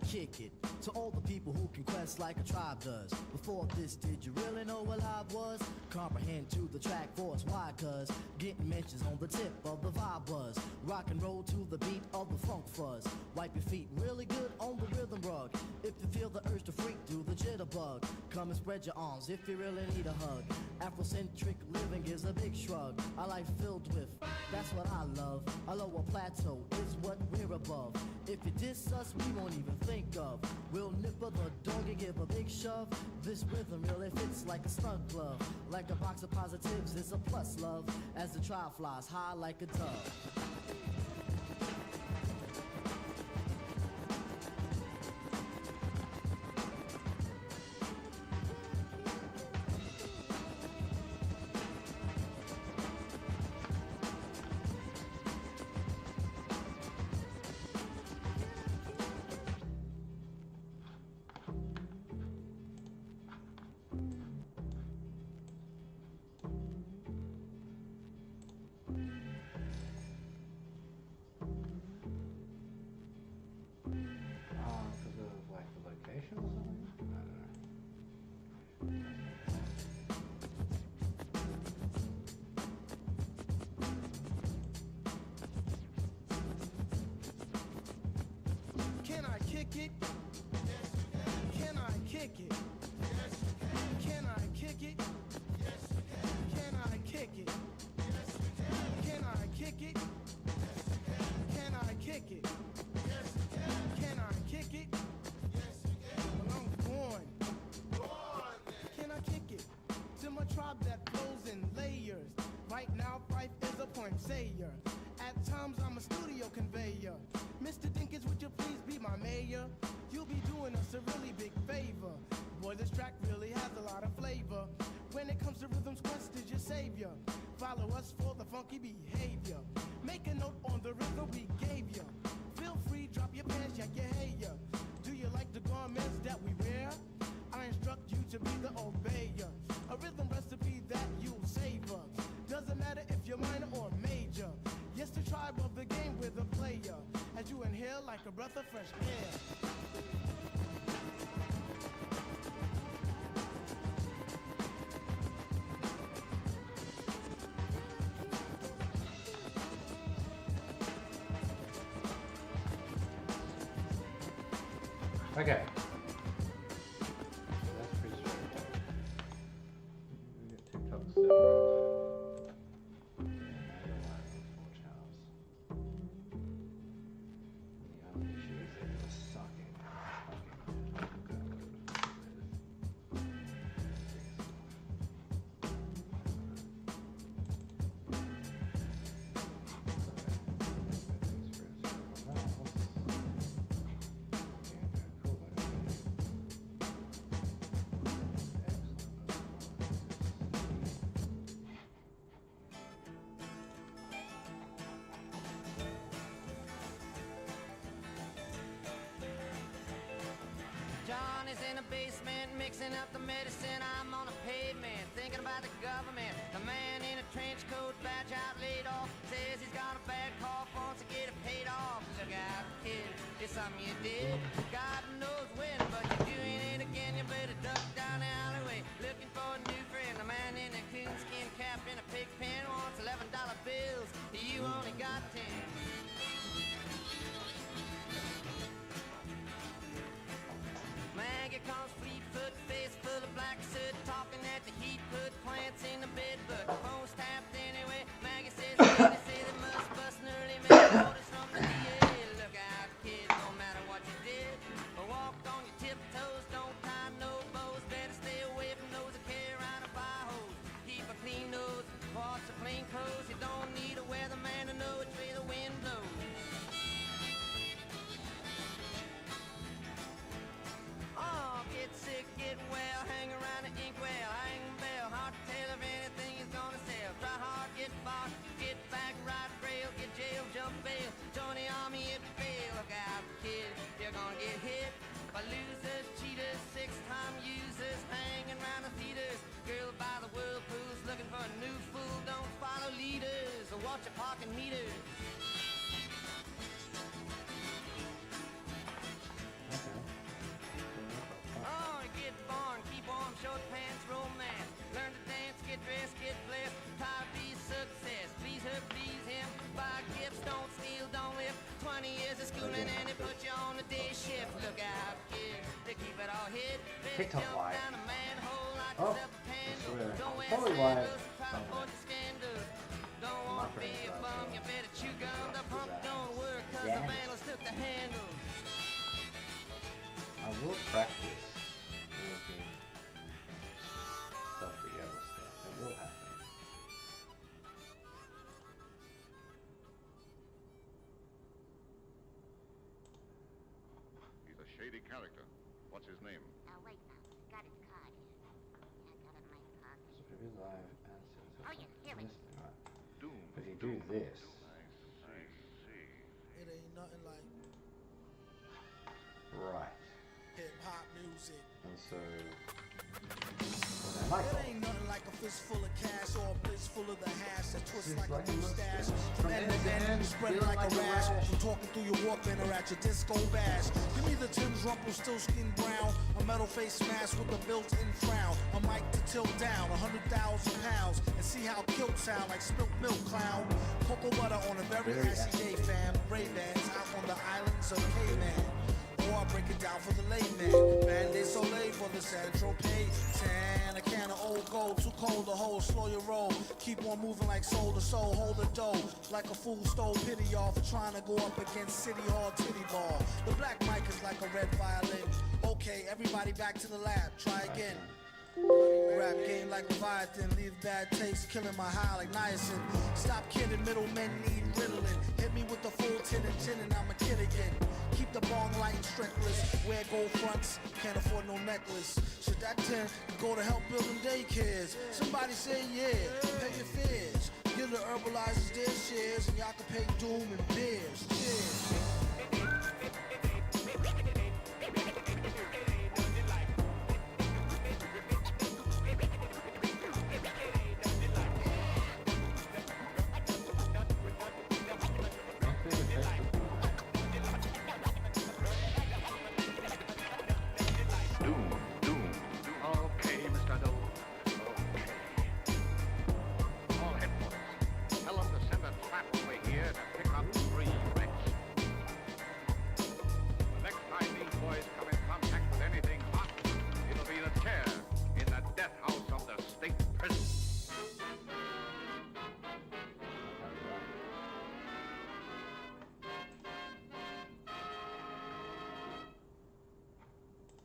kick it to all the people who can quest like a tribe does. Before this, did you really know what live was? Comprehend to the track force, why? Cause getting mentions on the tip of the vibe buzz. Rock and roll to the beat of the funk fuzz. Wipe your feet really good on the rhythm rug. If you feel the urge to freak, do the jitterbug. Come and spread your arms if you really need a hug. Afrocentric living is a big shrug. A life filled with, that's what I love. A lower plateau is what we're above. If you diss us, we won't even think of. We'll nipper the dog and give a big shove. This rhythm really fits like a snug glove. Like a box of positives, it's a plus love. As the trial flies high like a dove. It? Yes, you can. Can I kick it? Yes, you can. Can I kick it? Yes, you can. Can I kick it? Yes, you can. Can I kick it? Yes, you can. Can I kick it? Yes, you can. Can I kick it? Yes, you can. Well, I'm born. Can I kick it? To my tribe that flows in layers. Right now, Fife is a point sayer. At times, I'm a studio conveyor. Mr. Dinkins, would you please be my mayor? You'll be doing us a really big favor. Boy, this track really has a lot of flavor. When it comes to rhythms, Quest is your savior. Follow us for the funky behavior. Make a note on the rhythm we gave you. Feel free, drop your pants, yak your hair. Do you like the garments that we wear? I instruct you to be the obeyer. A rhythm recipe that you'll savor. Doesn't matter if you're minor or major. Yes, the tribe of the game with a player. As you inhale like a breath of fresh air. Okay. That's pretty straightforward. We get TikTok separate. Johnny's in the basement, mixing up the medicine. I'm on the pavement, thinking about the government. A man in a trench coat, badge out, laid off, says he's got a bad cough, wants to get it paid off. Look out, kid, it's something you did. God knows when, but you're doing it again. You better duck down the alleyway, looking for a new friend. A man in a coonskin cap and a pig pen wants $11 bills. You only got 10. Maggie comes Fleetfoot, face full of black soot, talking at the heat, put plants in the bed, but the phone's tapped anyway. Maggie says, they say they must bust an early man. Orders from the DA. Look out, kid, no matter what you did. Walk on your tiptoes, don't tie no bows. Better stay away from those that carry around a fire hose. Keep a clean nose, wash your plain clothes. You don't need a weatherman to know which way the wind blows. Oh, get sick, get well, hang around the inkwell, hang bell, hard to tell if anything is gonna sell. Try hard, get fought, get back, ride rail, get jail, jump bail, join the army if you fail. Look out, kid, you're gonna get hit by losers, cheaters, six-time users, hanging around the theaters. Girl by the whirlpools, looking for a new fool, don't follow leaders, or watch your parking meters. Okay. keep it all hid. TikTok Jump live. down a manhole like Oh, yourself a candle. swear. Don't wear Probably sandals live and try to somewhere. avoid the scandal. Don't My want to be friends a are bum, also you better chew gum. The like pump that. don't work cause Yeah. the vandals took the handle. I will practice working stuff together stuff. It will happen. He's a shady character. What's his name? Now wait now. Got his card here. Yeah, I got it in my pocket. So if you live answers Oh, yeah, here it is. listening, right? Doom. If you do this, I see. It ain't nothing like right, hip hop music. and so then It ain't nothing like a fist full of cash or a blitz full of the hash that twists It's like like a a mustache. mustache. From end to end, spreading like a rash. From talking through your Walkman or at your disco bash. Give me the Tim's Rumpelstiltskin brown, a metal face mask with a built-in frown, a mic to tilt down 100,000 pounds, and see how kilt sound like spilt milk clown. Cocoa butter on a very Very assy day, fam. Ray-Bans out on the islands of Cayman. Or I break it down for the layman. Band-Aid Soleil for the Central Pay. Tan, a can of old gold, too cold to hold. Slow your roll, keep on moving like soul to soul. Hold the dough, like a fool stole pity y'all for trying to go up against City Hall titty ball. The black mic is like a red violin. Okay, everybody back to the lab, try again. Rap game like Leviathan, leave bad taste, killing my high like niacin. Stop kidding, middlemen need Ritalin. Hit me with the full tin and tin and I'm a kid again. Keep the bong light and streckless. Wear gold fronts, can't afford no necklace. Should that 10 go to help building daycares? Somebody say yeah, pay your fears. Give the herbalizers their shares and y'all can pay Doom and beers. Cheers. Doom. Okay, Mr. Doe. Okay. All headquarters. Tell them to send a trap over here to pick up 3 wrecks. The next time these boys come in contact with anything hot, it'll be the chair in the death house of the state prison.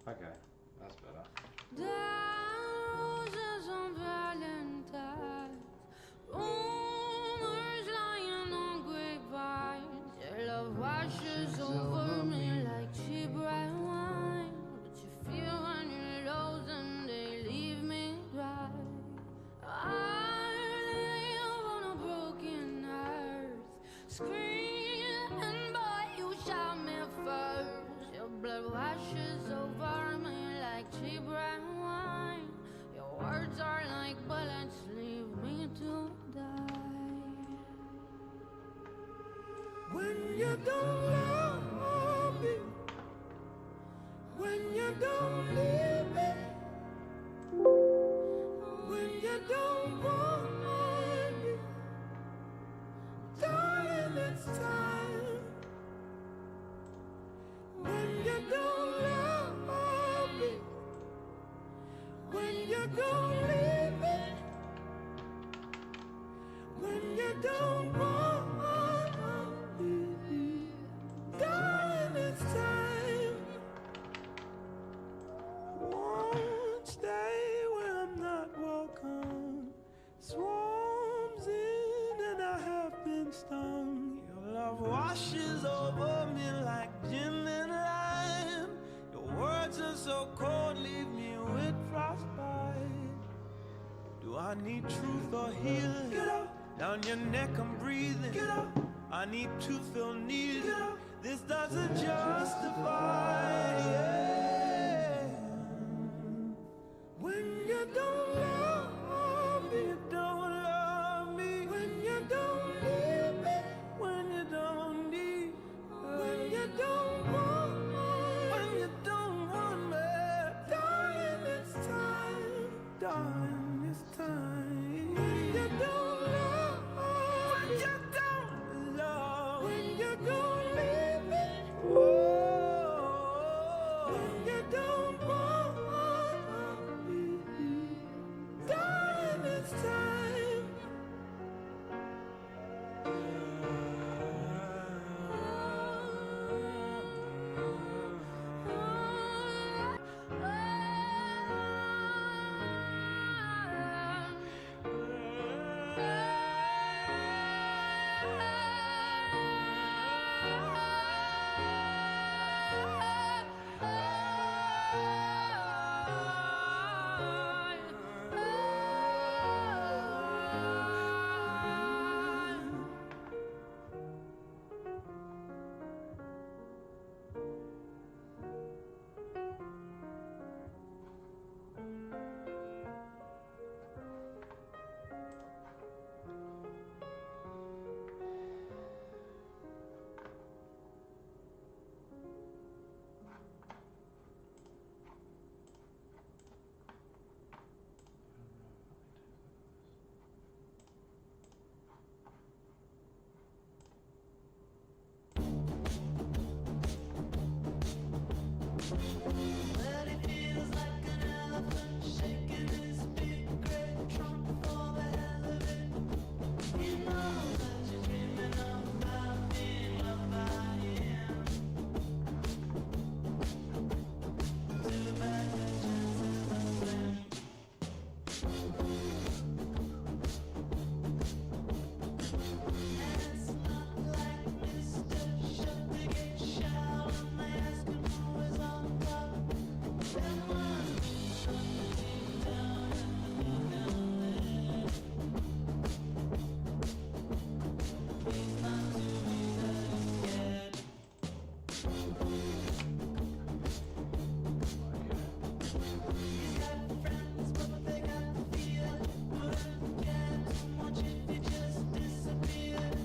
okay, that's better. Roses on Valentine's, rumors lying on grapevines. Your love washes over me like cheap red wine. But you feel on your lows and they leave me dry. I live on a broken earth, screaming, boy, you shot me first. Your blood washes over me like cheap red wine. Your words are like bullets, leave me to die. When you don't love me, when you don't need me, when you don't want me, darling, it's time. When you don't love me, when you don't leave me, when you don't want me, darling, it's time. Won't stay where I'm not welcome. Swarms in and I have been stung. Your love washes over me like gin and lime. Your words are so cold, leave me with frostbite. Do I need truth or healing? Get up. Down your neck I'm breathing. Get up. I need to feel needed. This doesn't justify. Yeah. When you don't love me, you don't love me. When you don't need me, when you don't need, when you don't want me, when you don't want me, darling, it's time, darling, it's time. When you don't love, when you don't love, when you don't leave me, Well, he feels like an elephant shaking his big gray trunk for the hell of it. He knows that you're dreaming about being loved by him. Too bad the chances are slim. It's not like Mr. Shut the Gate shout when they ask him who is on top. There must be something down there. He's not too easily scared. He's got friends, but they got fear. Wouldn't care too much if he just disappeared.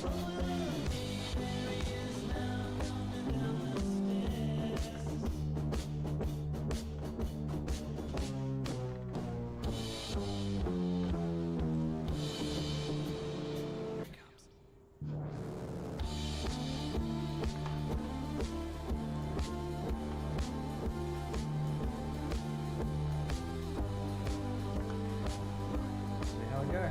Oh, look, there he is now, coming down the stairs. Here he comes. See how it goes.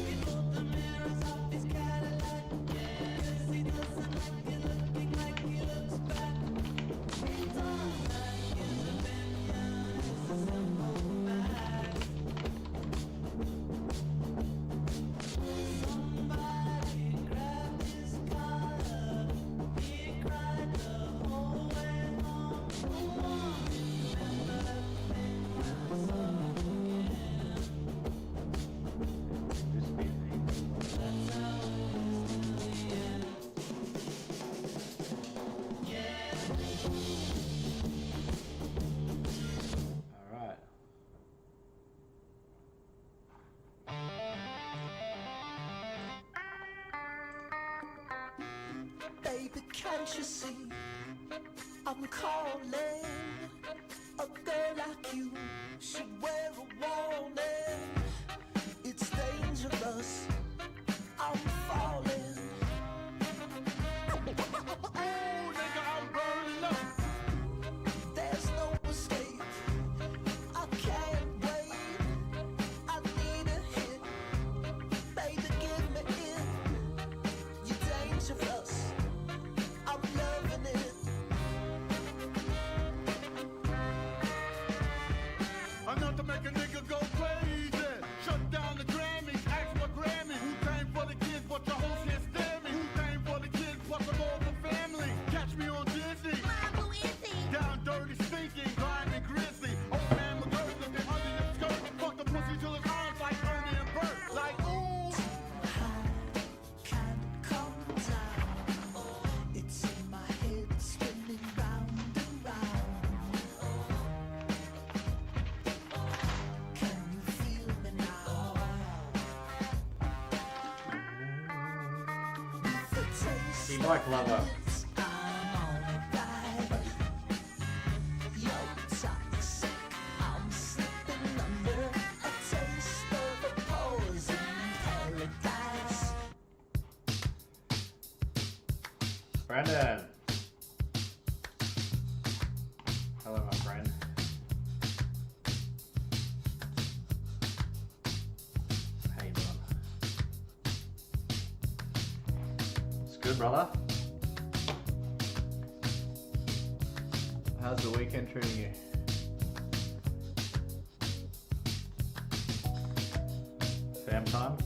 He pulled the mirrors off his Cadillac, 'cause he doesn't like it looking like he looks back. He don't like his opinion, it's a simple fact. Somebody grabbed his collar, he cried the whole way home. Oh, remember that thing I saw again. This music. That's how it is till the end. Yeah. All right. Baby, can't you see? I'm calling. A girl like you should wear a warning. It's dangerous. I'm falling. Oh, nigga, I'm burning up. There's no escape. I can't wait. I need a hit. Baby, give me it. You're dangerous. I'm loving it. Enough to make a nigga go crazy. Shut down the Grammys, ask for Grammy. Who came for the kids, but your host can't stand me? Who came for the kids, plus I'm all for family? Catch me on Disney. Mom, who is he? Down dirty, stinking, grinding, grizzly. Old man McGirt looking under your skirt. Fuck the pussy till his arms like Ernie and Bert. Like, ooh. Can't come down. It's in my head, spinning round and round. Can you feel me now? The taste He like lover. is I'm on a ride. You're toxic, I'm slipping under a taste of a poison paradise. Brandon! Hello, my friend. How you doing? It's good, brother. How's the weekend treating you? Fam time?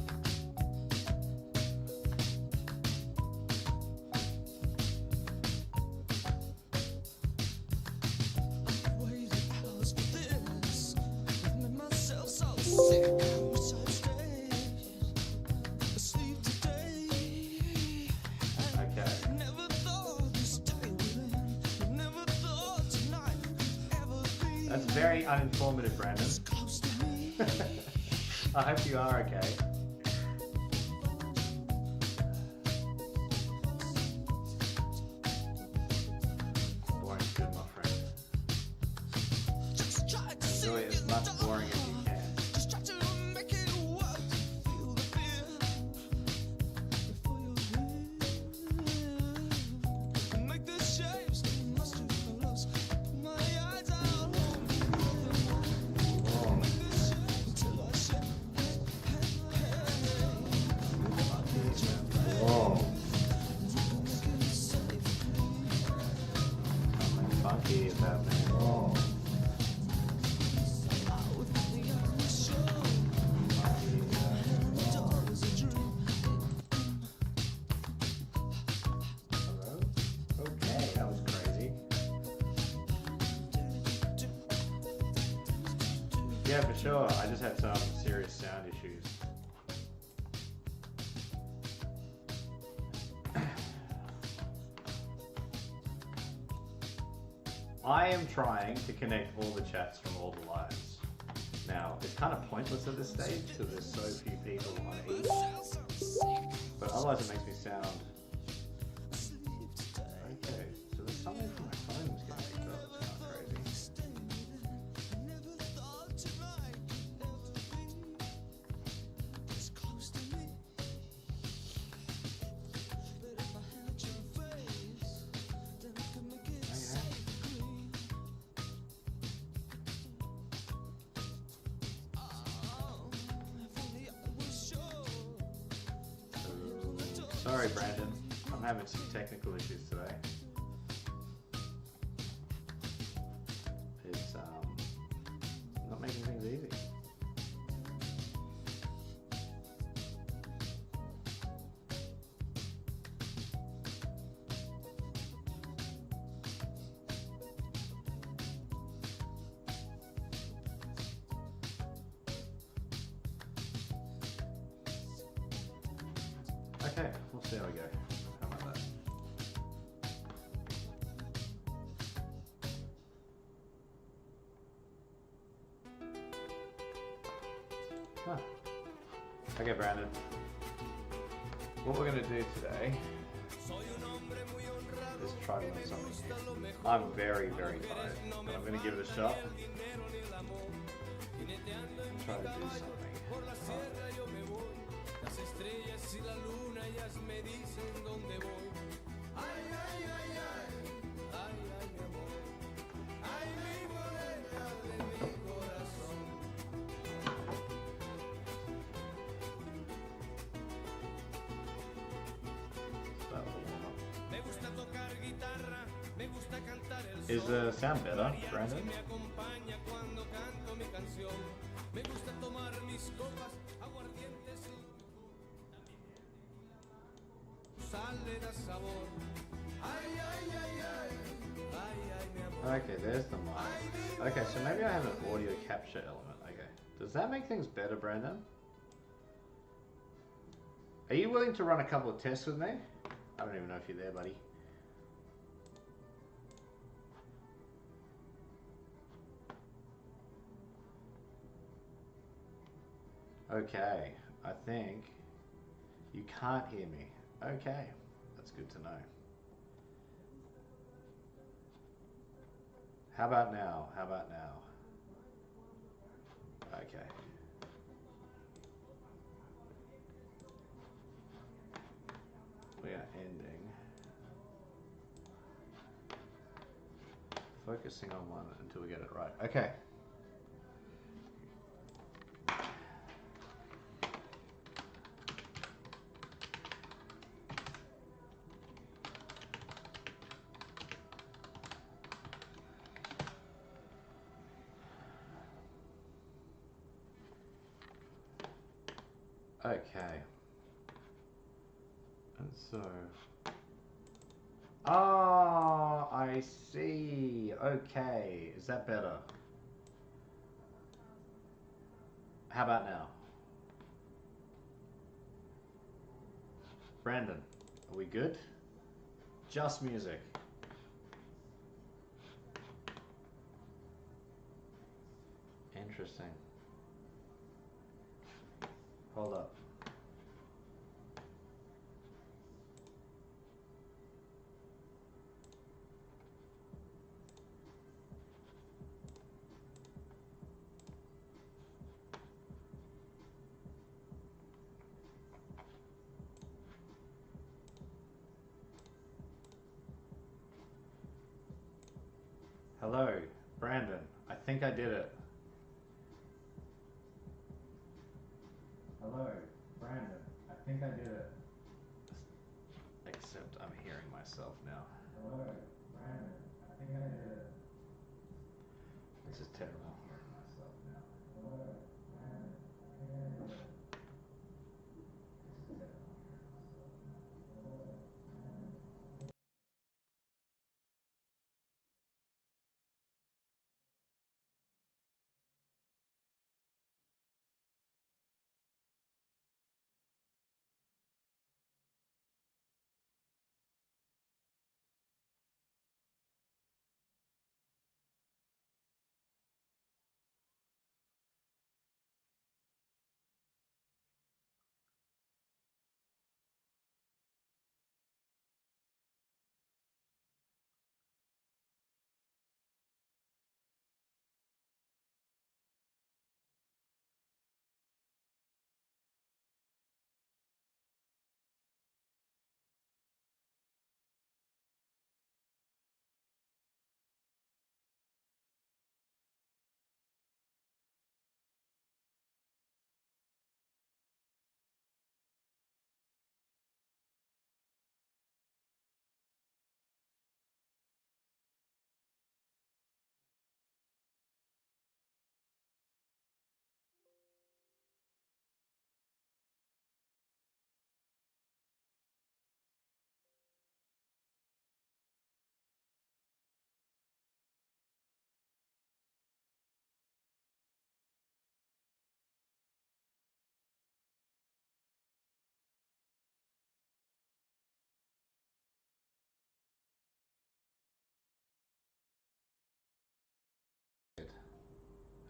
That's very uninformative, Brandon. I hope you are okay. Boring's good, my friend. Enjoy it as much boring as you can. Whoa. Something funky is happening. Whoa. Hello? Okay, that was crazy. Yeah, for sure. I just had some serious sound issues. I am trying to connect all the chats from all the lives. Now, it's kind of pointless at this stage because there's so few people on each. But otherwise it makes me sound... Okay, so there's something from my phone that's getting picked up. It's kind of crazy. Sorry, Brandon. I'm having some technical issues today. It's not making things easy. Okay, we'll see how we go. How about that? Huh. Okay, Brandon. What we're going to do today is try to learn something new. I'm very, very tired, but I'm going to give it a shot and try to do something. Is the sound better, Brandon? Okay, there's the mic. Okay, so maybe I have an audio capture element. Okay. Does that make things better, Brandon? Are you willing to run a couple of tests with me? I don't even know if you're there, buddy. Okay, I think you can't hear me. Okay, that's good to know. How about now? How about now? Okay. We are ending. focusing on one until we get it right. Okay. Okay. And so... Ah, I see. Okay. Is that better? How about now? Brandon, are we good? Just music. Interesting. Hold up. Hello, Brandon. I think I did it. Hello, Brandon. I think I did it. Except I'm hearing myself now. Hello, Brandon. I think I did it. This is terrible. I'm hearing myself now. Hello, Brandon. I think I did it. This is terrible. I'm hearing myself now. Hello, Brandon.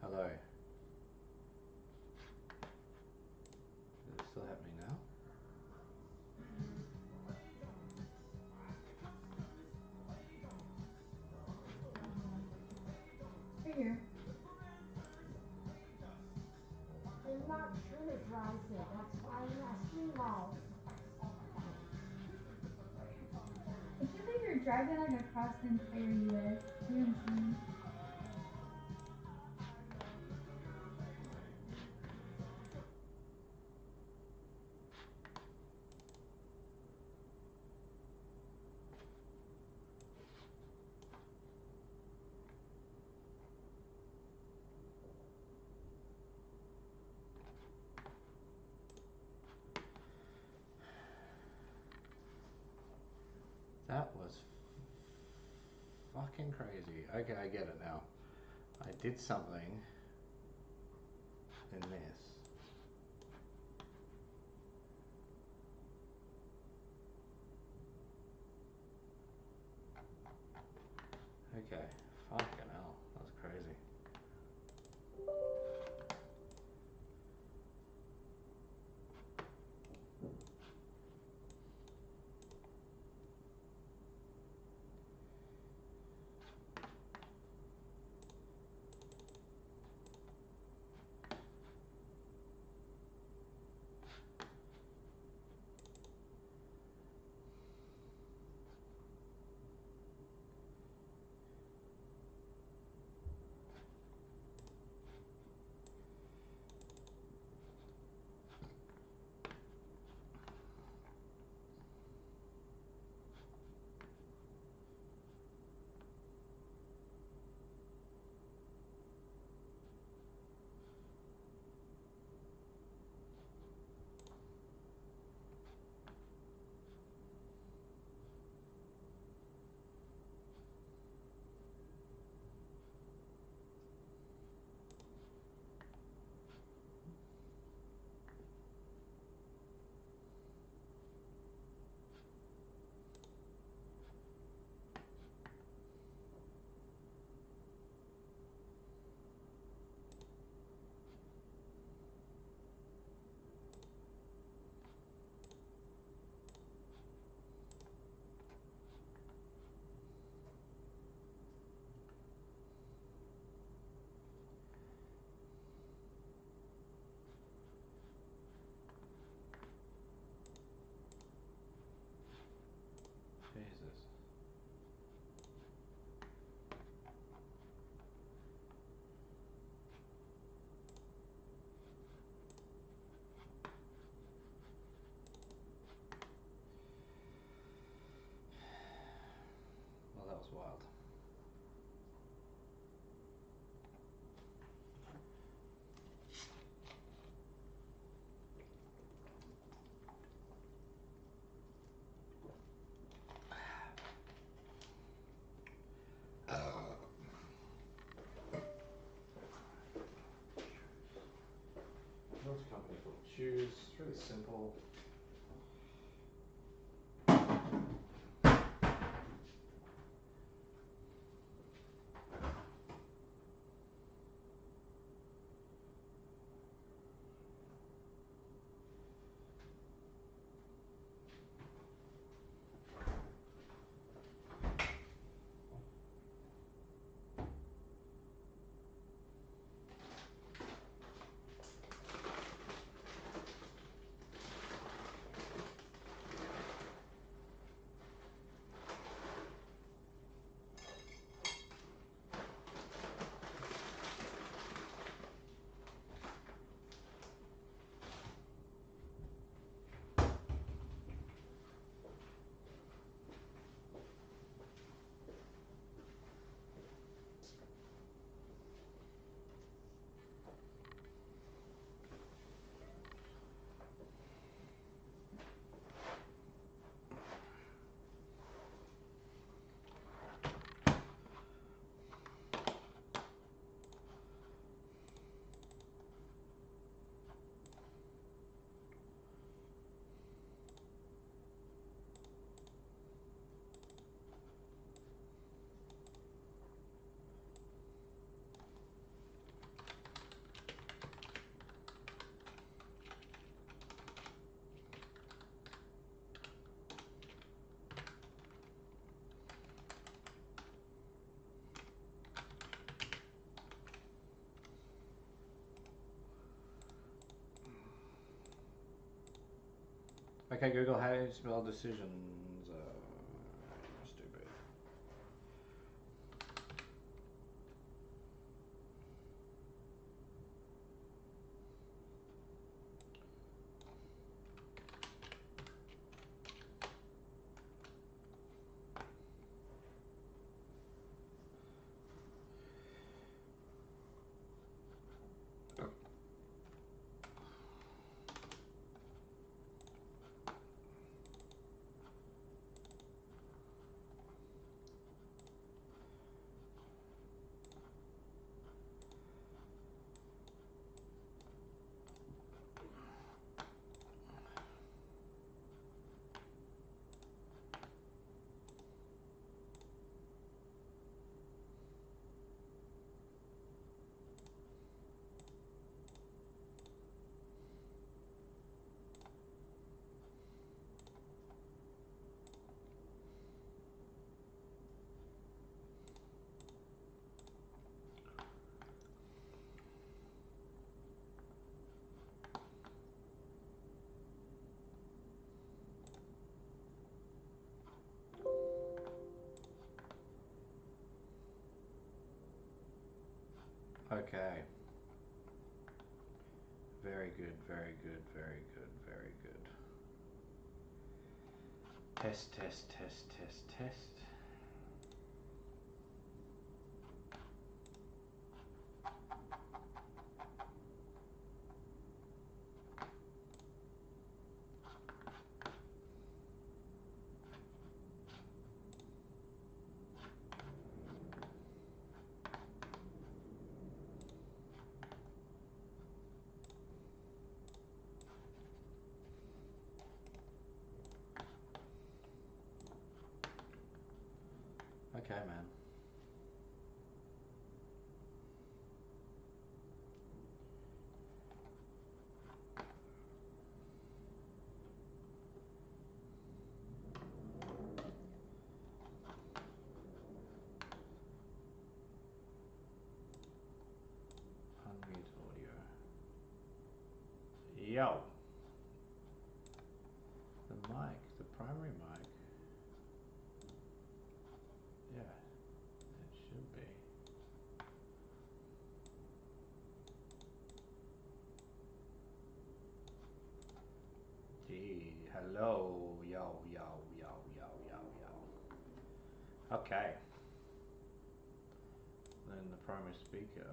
Hello. Is it still happening now? Here. It's not true it dries it. That's why I'm asking now. I can't believe you're driving like across the entire US. You're insane. That was fucking crazy. Okay, I get it now. I did something in this. Okay, fucking hell, that's crazy. wild. Built a company called Choose. It's really simple. Okay, Google, how do you spell decisions? Stupid. Okay. Very good, very good, very good, very good. Test, test, test, test, test. Okay, man. Unmute audio. Yo. The mic, the primary mic. Yeah, it should be. Gee, hello. Yo, yo, yo, yo, yo, yo. Okay. primary speaker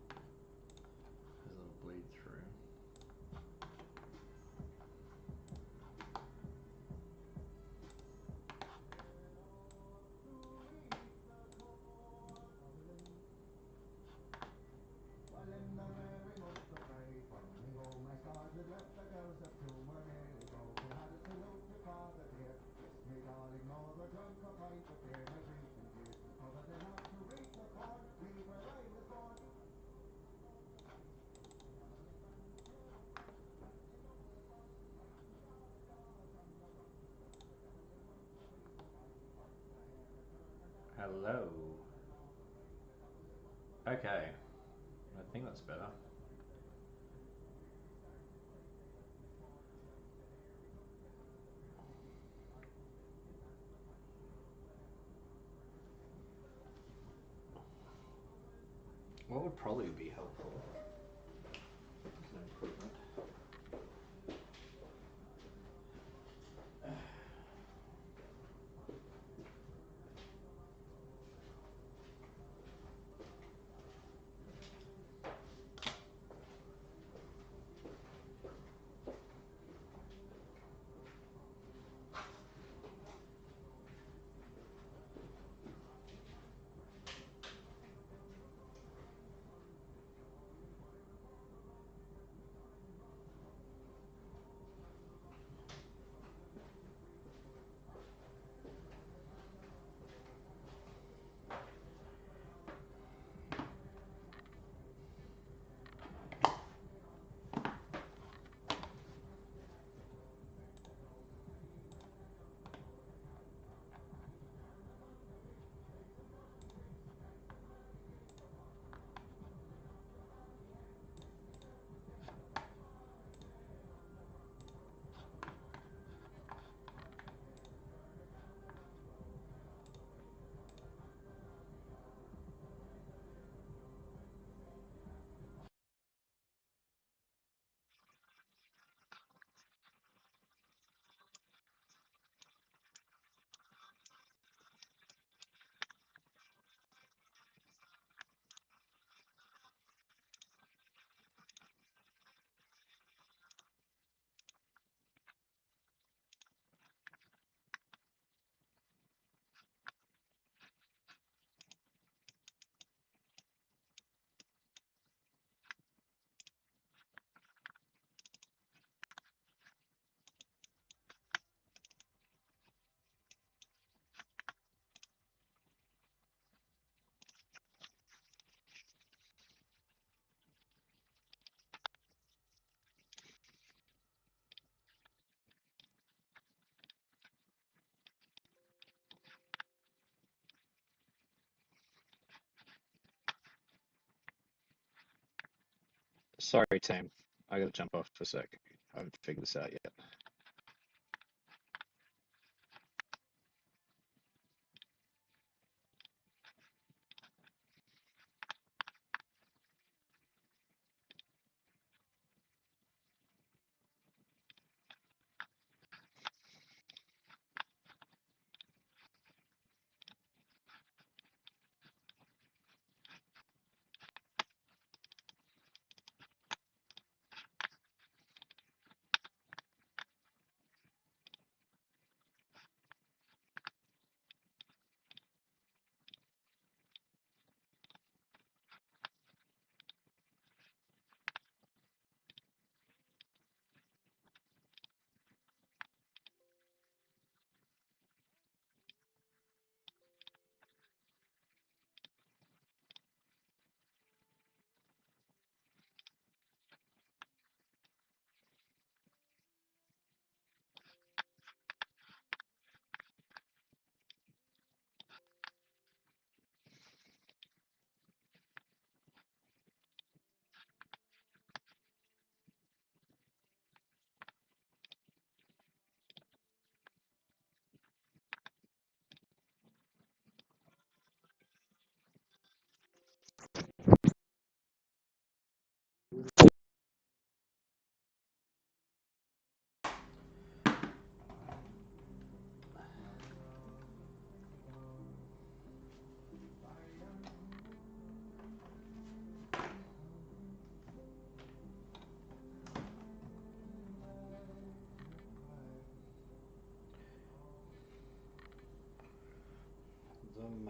has a little bleed through. Hello. Okay. I think that's better. What would probably be helpful as an improvement? Sorry, team. I gotta jump off for a sec. I haven't figured this out yet.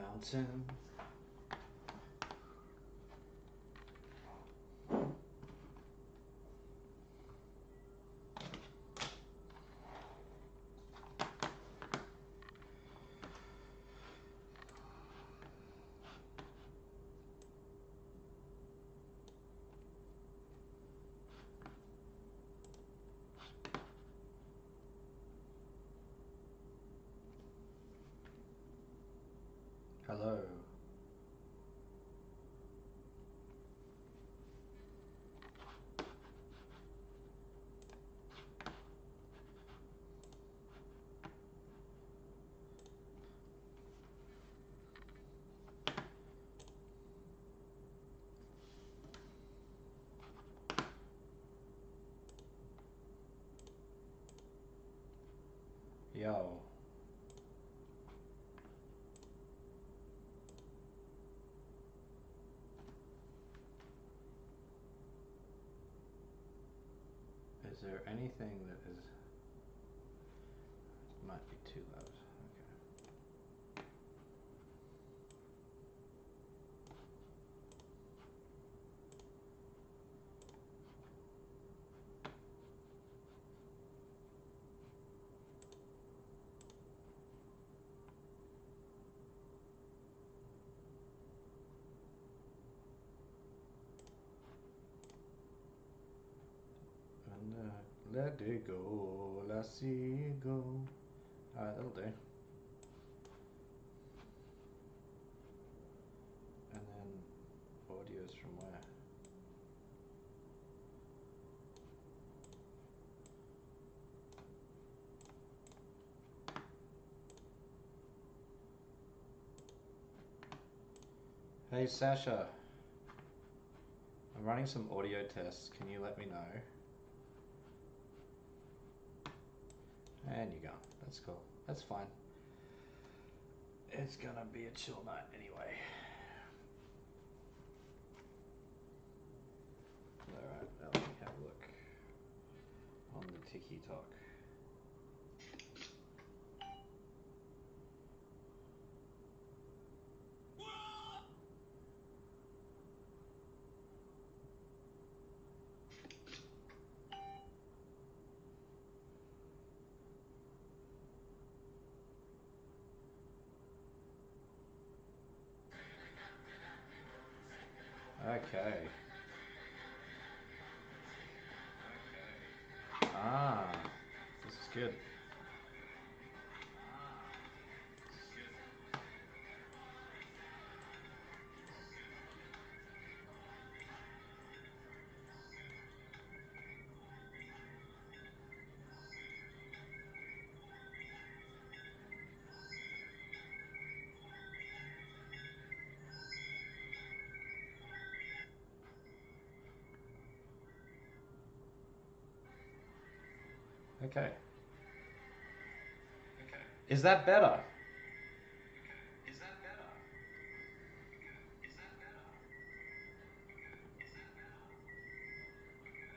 mountain. Hello. Yo. Is there anything that is might be too loud? Let it go, let it go. Alright, that'll do. And then audio's from where? Hey Sasha, I'm running some audio tests. Can you let me know? And you're gone. That's cool. That's fine. It's gonna be a chill night anyway. Alright, let me have a look on the TikTok. Okay. Ah, this is good. Okay. Is that better?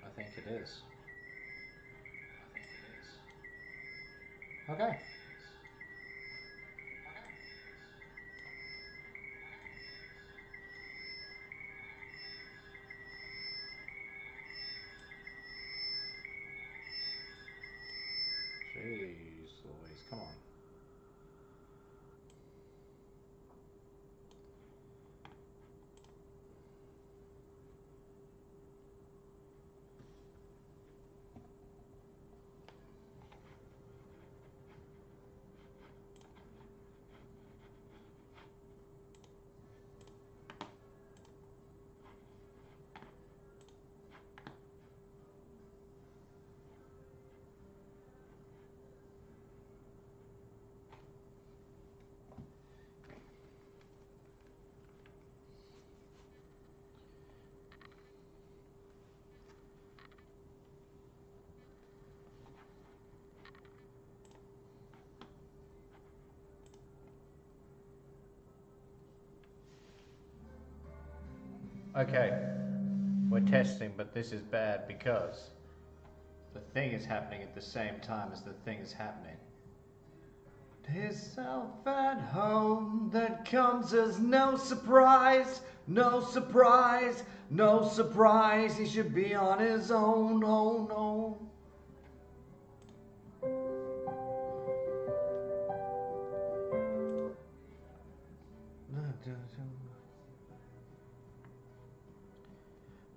I think it is. Okay. Jeez Louise, come on. Okay, we're testing, but this is bad because the thing is happening at the same time as the thing is happening. Himself at home, that comes as no surprise, no surprise, no surprise. He should be on his own, oh no.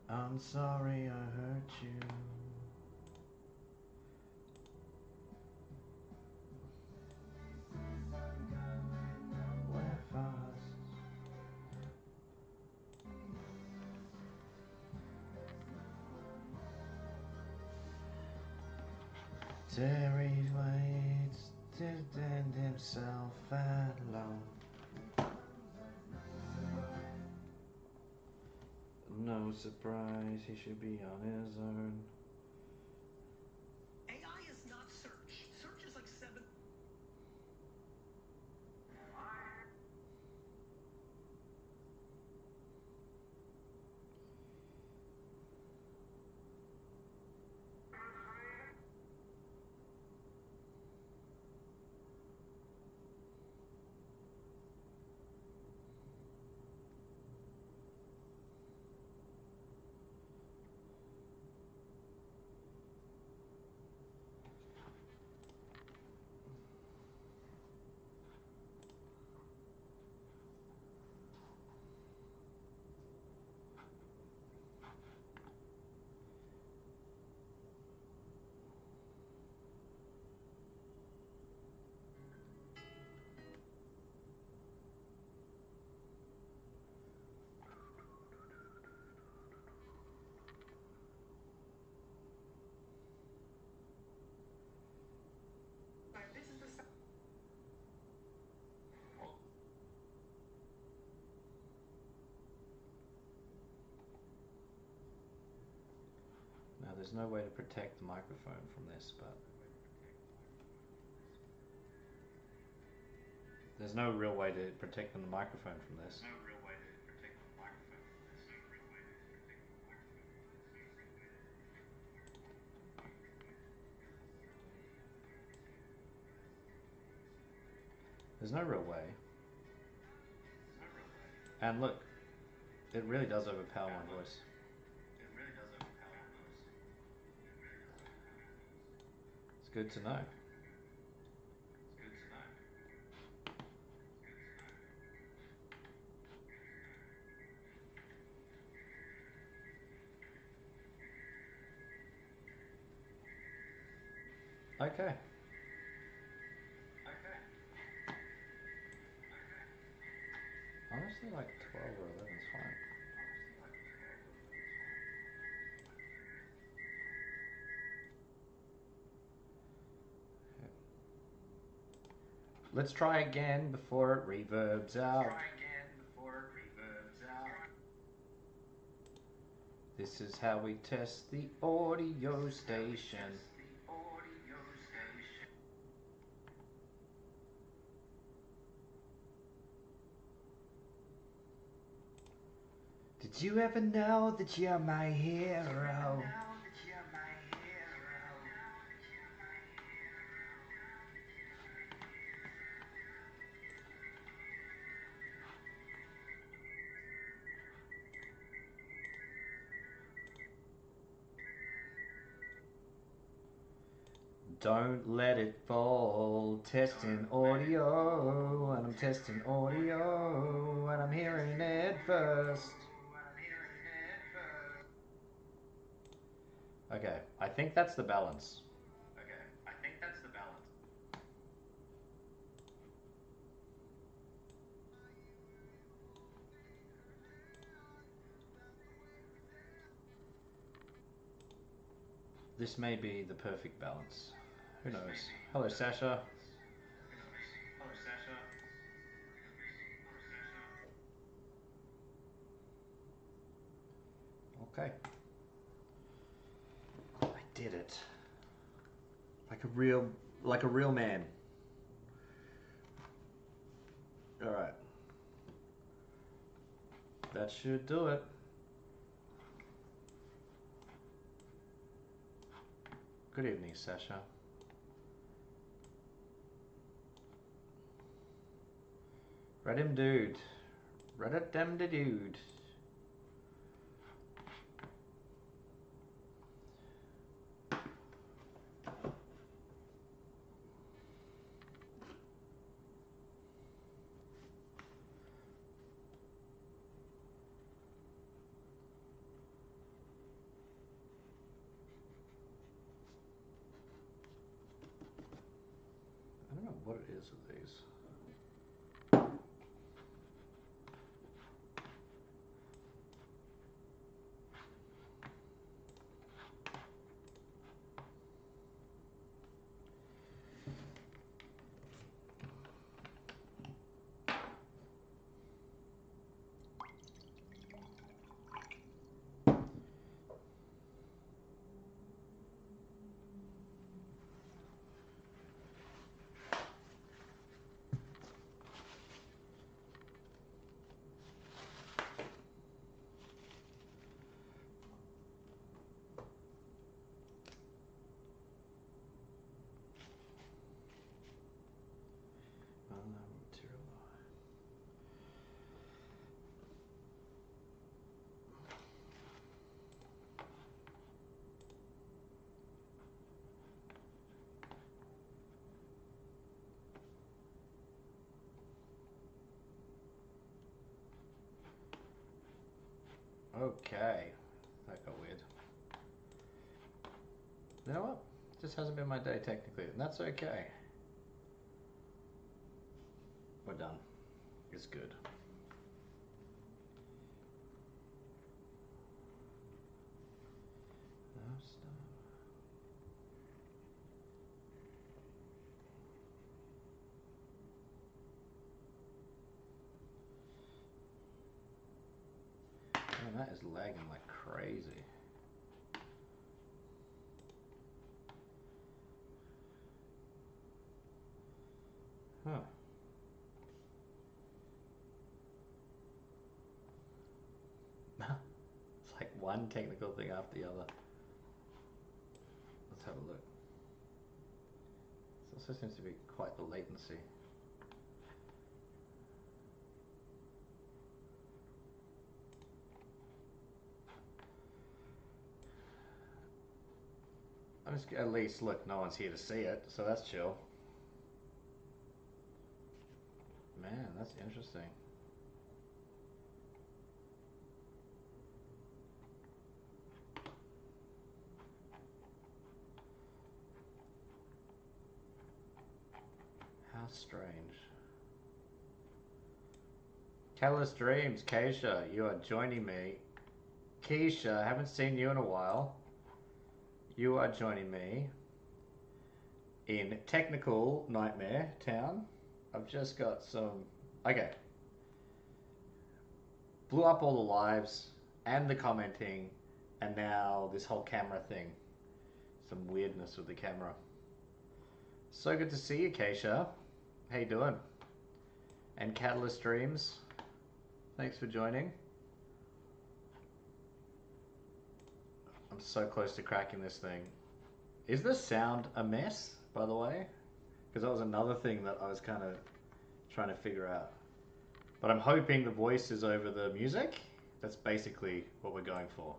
I'm sorry I hurt you. We're fast. Terry waits to end himself alone. No surprise, he should be on his own. AI is not search. Search is like 7. This is the Now there's no way to protect the microphone from this, but there's no real way to protect the microphone from this. There's no real way. And look, it really does overpower my voice. It's good to know. Okay. Honestly, like 12 or 11 is fine. Okay. Let's try again before it reverbs out. This is how we test the audio station. Did you ever know that you're my hero? Don't let it fall. Testing audio, and I'm testing audio, and I'm hearing it first. Okay, I think that's the balance. This may be the perfect balance. Who knows? Hello, Sasha. Okay. I did it. Like a real man. Alright. That should do it. Good evening, Sasha. Reddit dude. Reddit dem de dude. I don't know what it is with these. Okay, that got weird. You know what? Just hasn't been my day technically, and that's okay. We're done. It's good. No, stop. Man, that is lagging like crazy. Huh. It's like one technical thing after the other. Let's have a look. This also seems to be quite the latency. I'm just at least look, no one's here to see it, so that's chill. Man, that's interesting. How strange. Catalyst Dreams, Keisha, you are joining me. Keisha, I haven't seen you in a while. You are joining me in Technical Nightmare Town. I've just got some... Okay. Blew up all the lives and the commenting, and now this whole camera thing. Some weirdness with the camera. So good to see you, Keisha. How you doing? And Catalyst Dreams, thanks for joining. I'm so close to cracking this thing. Is the sound a mess, by the way? Because that was another thing that I was kind of trying to figure out. But I'm hoping the voice is over the music. That's basically what we're going for.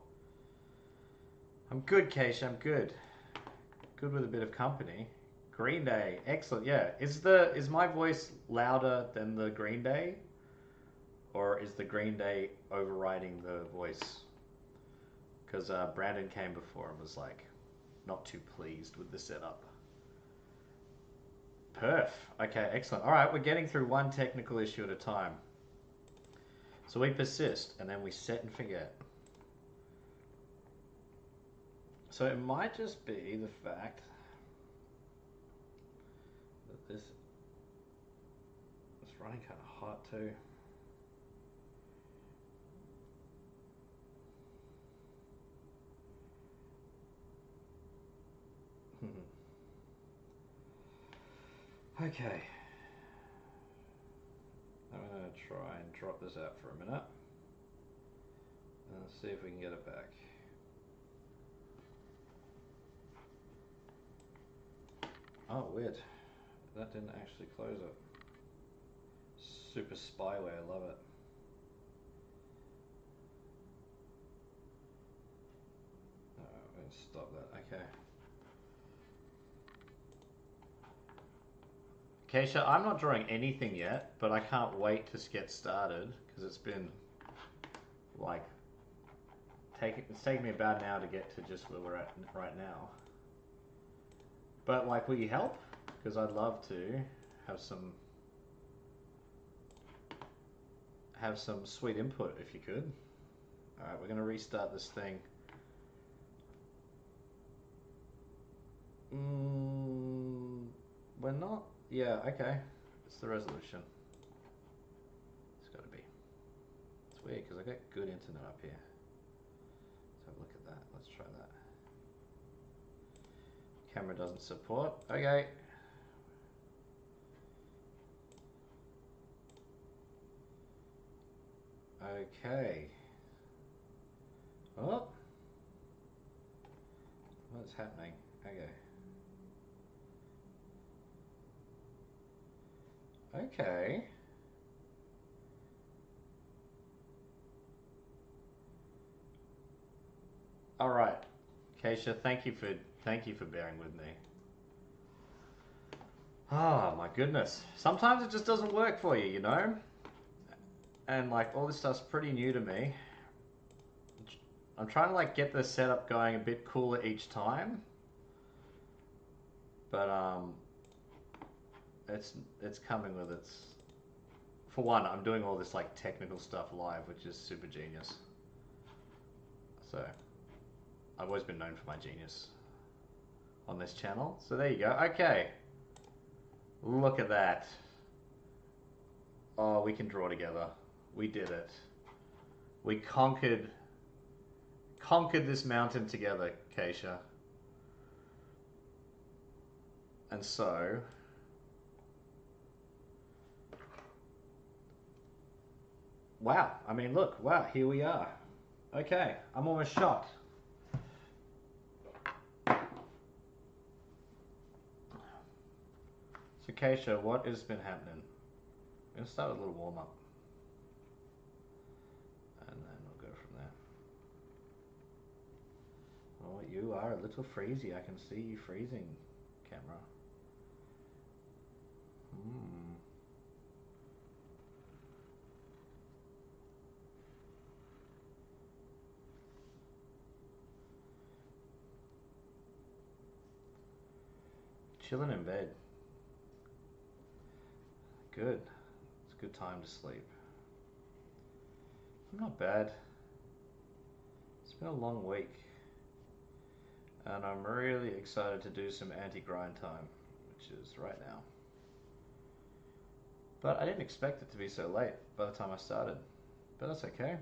I'm good, Keisha, I'm good. Good with a bit of company. Green Day, excellent, yeah. Is my voice louder than the Green Day? Or is the Green Day overriding the voice? Because Brandon came before and was like, not too pleased with the setup. Perf. Okay, excellent. All right, we're getting through one technical issue at a time. So we persist, and then we set and forget. So it might just be the fact that this is running kind of hot too. Okay. I'm going to try and drop this out for a minute. And see if we can get it back. Oh, weird. That didn't actually close it. Super spyware, I love it. Let's stop that. Okay. Keisha, I'm not drawing anything yet, but I can't wait to get started because it's been like it's taken me about an hour to get to just where we're at right now. But like, will you help? Because I'd love to have some sweet input if you could. All right, we're gonna restart this thing. We're not. Yeah, okay. It's the resolution. It's got to be. It's weird because I got good internet up here. Let's have a look at that. Let's try that. Camera doesn't support. Okay. Okay. Oh. What's happening? Okay. Okay. All right. Keisha, thank you for bearing with me. Oh my goodness. Sometimes it just doesn't work for you, you know? And like all this stuff's pretty new to me. I'm trying to like get the setup going a bit cooler each time. But it's coming with its. For one, I'm doing all this like technical stuff live, which is super genius. So I've always been known for my genius on this channel. So there you go. Okay. Look at that. Oh, we can draw together. We did it. We conquered this mountain together, Keisha. And so wow, I mean look, wow, here we are. Okay, I'm almost shocked. So Keisha, what has been happening? I'm going to start with a little warm up. And then we'll go from there. Oh, you are a little freezy. I can see you freezing, camera. Chilling in bed. Good. It's a good time to sleep. I'm not bad. It's been a long week. And I'm really excited to do some anti-grind time, which is right now. But I didn't expect it to be so late by the time I started. But that's okay.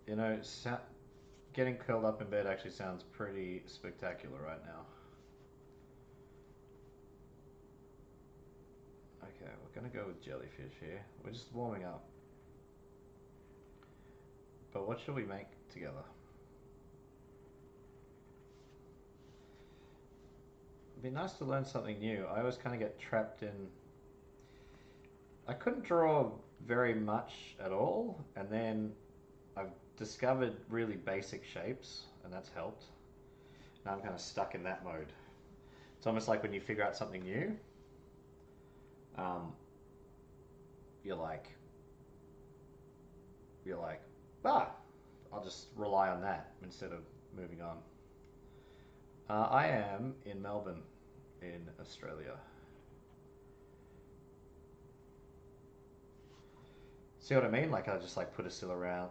You know, getting curled up in bed actually sounds pretty spectacular right now. Okay, we're gonna go with jellyfish here. We're just warming up. But what should we make together? It'd be nice to learn something new. I always kind of get trapped in... I couldn't draw very much at all, and then I've discovered really basic shapes, and that's helped. Now I'm kind of stuck in that mode. It's almost like when you figure out something new, you're like, I'll just rely on that instead of moving on. I am in Melbourne, in Australia. See what I mean? Like I just like put a cylinder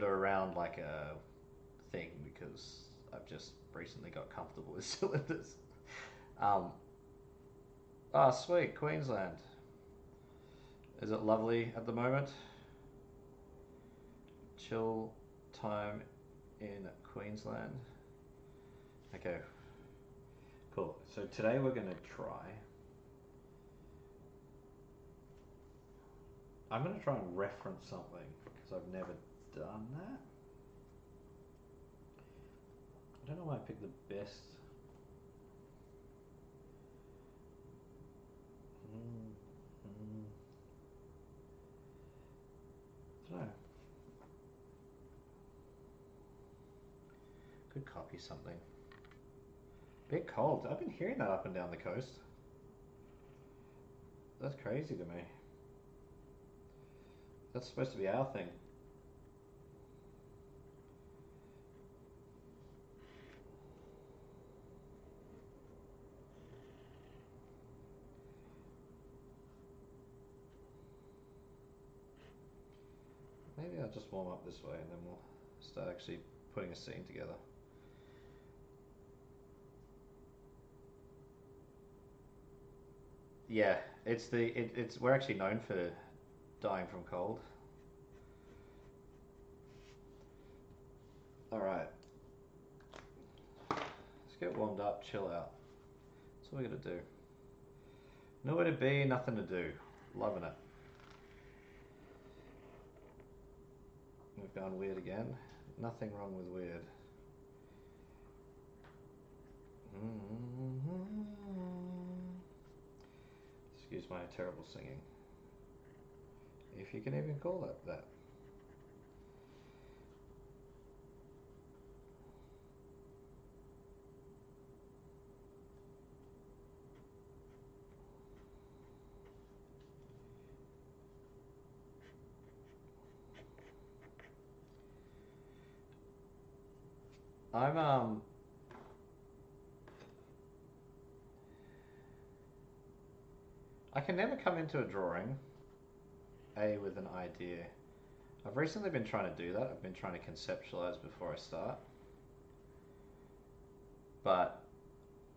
around like a thing because I've just recently got comfortable with cylinders. Oh, sweet, Queensland. Is it lovely at the moment? Chill time in Queensland. Okay, cool. So today we're going to try... I'm going to try and reference something because I've never done that. I don't know why I picked the best... Could copy something. Bit cold. I've been hearing that up and down the coast. That's crazy to me. That's supposed to be our thing. Maybe I'll just warm up this way and then we'll start actually putting a scene together. Yeah, we're actually known for dying from cold. Alright. Let's get warmed up, chill out. That's what we're gonna do. Nowhere to be, nothing to do. Loving it. We've gone weird again. Nothing wrong with weird. Excuse my terrible singing. If you can even call it that. I can never come into a drawing with an idea. I've recently been trying to do that. I've been trying to conceptualize before I start. But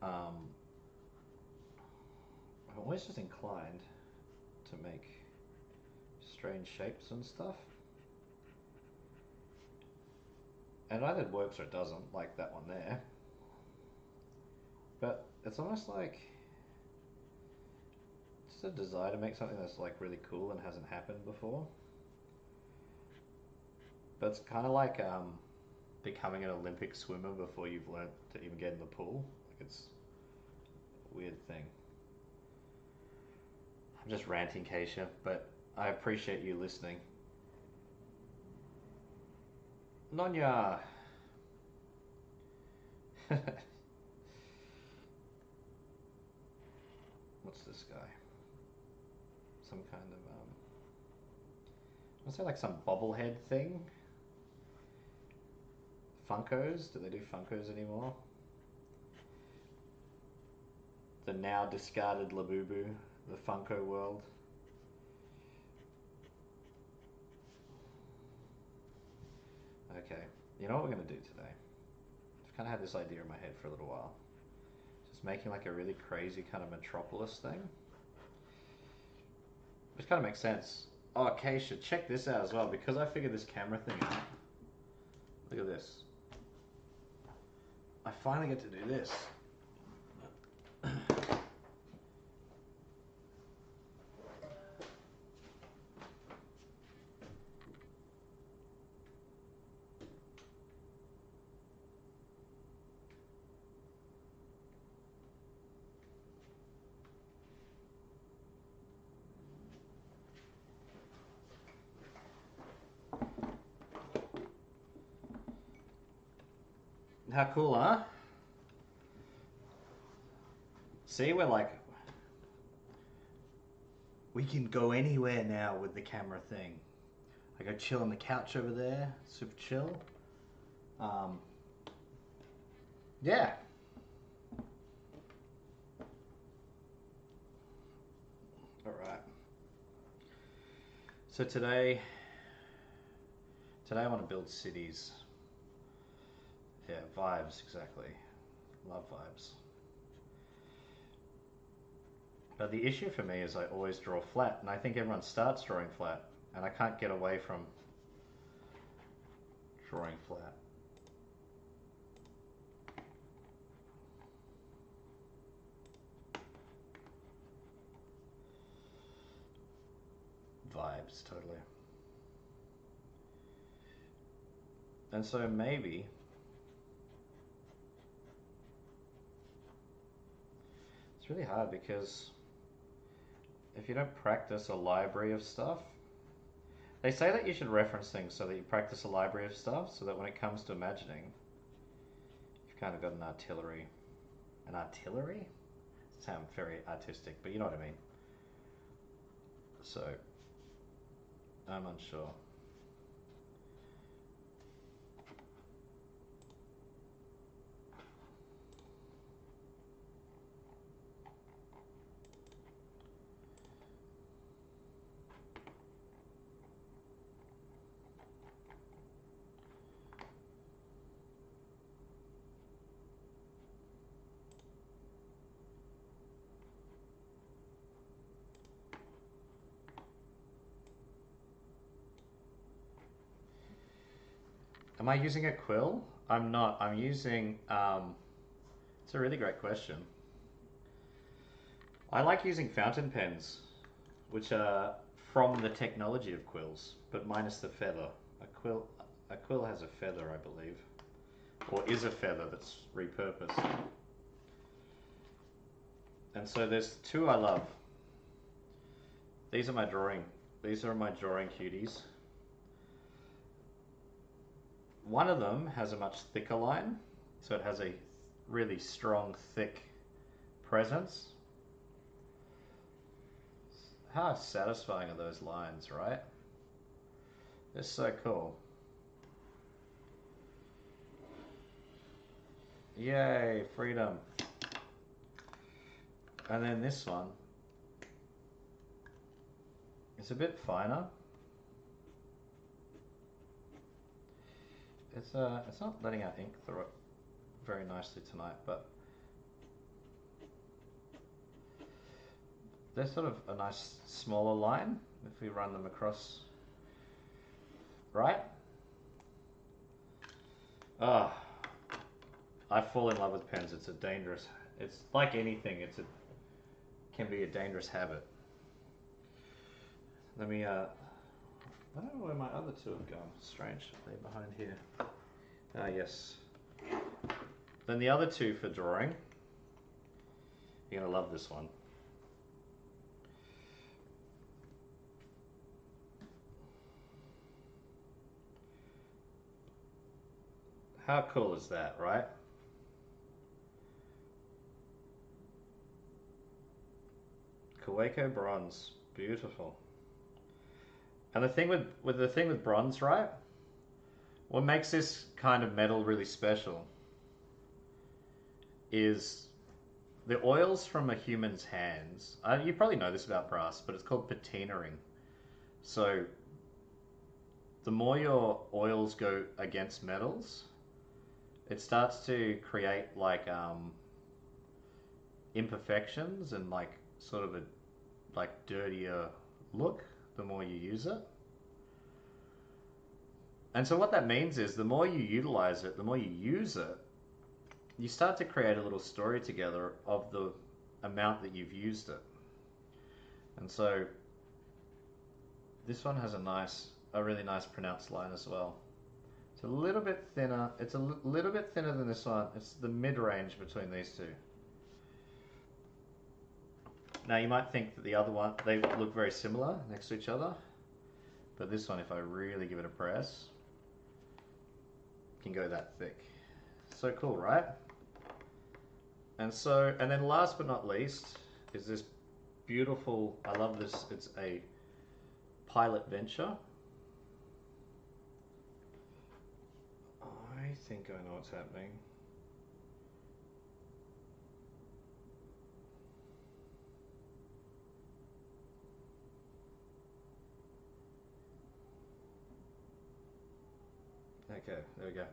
I'm always just inclined to make strange shapes and stuff. And either it works or it doesn't, like that one there. But it's almost like just a desire to make something that's like really cool and hasn't happened before. But it's kind of like becoming an Olympic swimmer before you've learnt to even get in the pool. Like it's a weird thing. I'm just ranting, Keisha, but I appreciate you listening. Nonya! What's this guy? Some kind of, I'll say like some bobblehead thing? Funkos? Do they do Funkos anymore? The now discarded Labubu, the Funko world. Okay, you know what we're going to do today? I've kind of had this idea in my head for a little while. Just making like a really crazy kind of Metropolis thing. Which kind of makes sense. Oh, Keisha, check this out as well, because I figured this camera thing out. Look at this. I finally get to do this. How cool, huh? See, we're like, we can go anywhere now with the camera thing. I go chill on the couch over there, super chill. Yeah. All right. So today I want to build cities. Yeah, vibes, exactly. Love vibes. But the issue for me is I always draw flat, and I think everyone starts drawing flat, and I can't get away from drawing flat. Vibes, totally. And so maybe it's really hard because if you don't practice a library of stuff, they say that you should reference things so that you practice a library of stuff so that when it comes to imagining, Kind of got an artillery. An artillery? Sound very artistic, but you know what I mean. So, I'm unsure. Am I using a quill? I'm not. I'm using, it's a really great question. I like using fountain pens, which are from the technology of quills, but minus the feather. A quill has a feather, I believe, or is a feather that's repurposed. And so there's two I love. These are my drawing cuties. One of them has a much thicker line, so it has a really strong, thick presence. How satisfying are those lines, right? They're so cool. Yay, freedom. And then this one is a bit finer. It's not letting out ink through it very nicely tonight, but they're sort of a nice smaller line if we run them across, right? Ah, I fall in love with pens. It's like anything, can be a dangerous habit. Let me, I don't know where my other two have gone. Strange, they're behind here. Ah, yes. Then the other two for drawing. You're gonna love this one. How cool is that, right? Kaweco bronze, beautiful. And the thing with bronze, right? What makes this kind of metal really special is the oils from a human's hands. You probably know this about brass, but it's called patinaing. So the more your oils go against metals, it starts to create like imperfections and like sort of a like dirtier look the more you use it. And so what that means is the more you utilize it, the more you use it, you start to create a little story together of the amount that you've used it. And so this one has a really nice pronounced line as well. It's a little bit thinner. It's a little bit thinner than this one. It's the mid-range between these two. Now you might think that the other one, they look very similar next to each other. But this one, if I really give it a press, can go that thick. So cool, right? And then last but not least is this beautiful, I love this, it's a Pilot Venture. I think I know what's happening. Okay, there we go.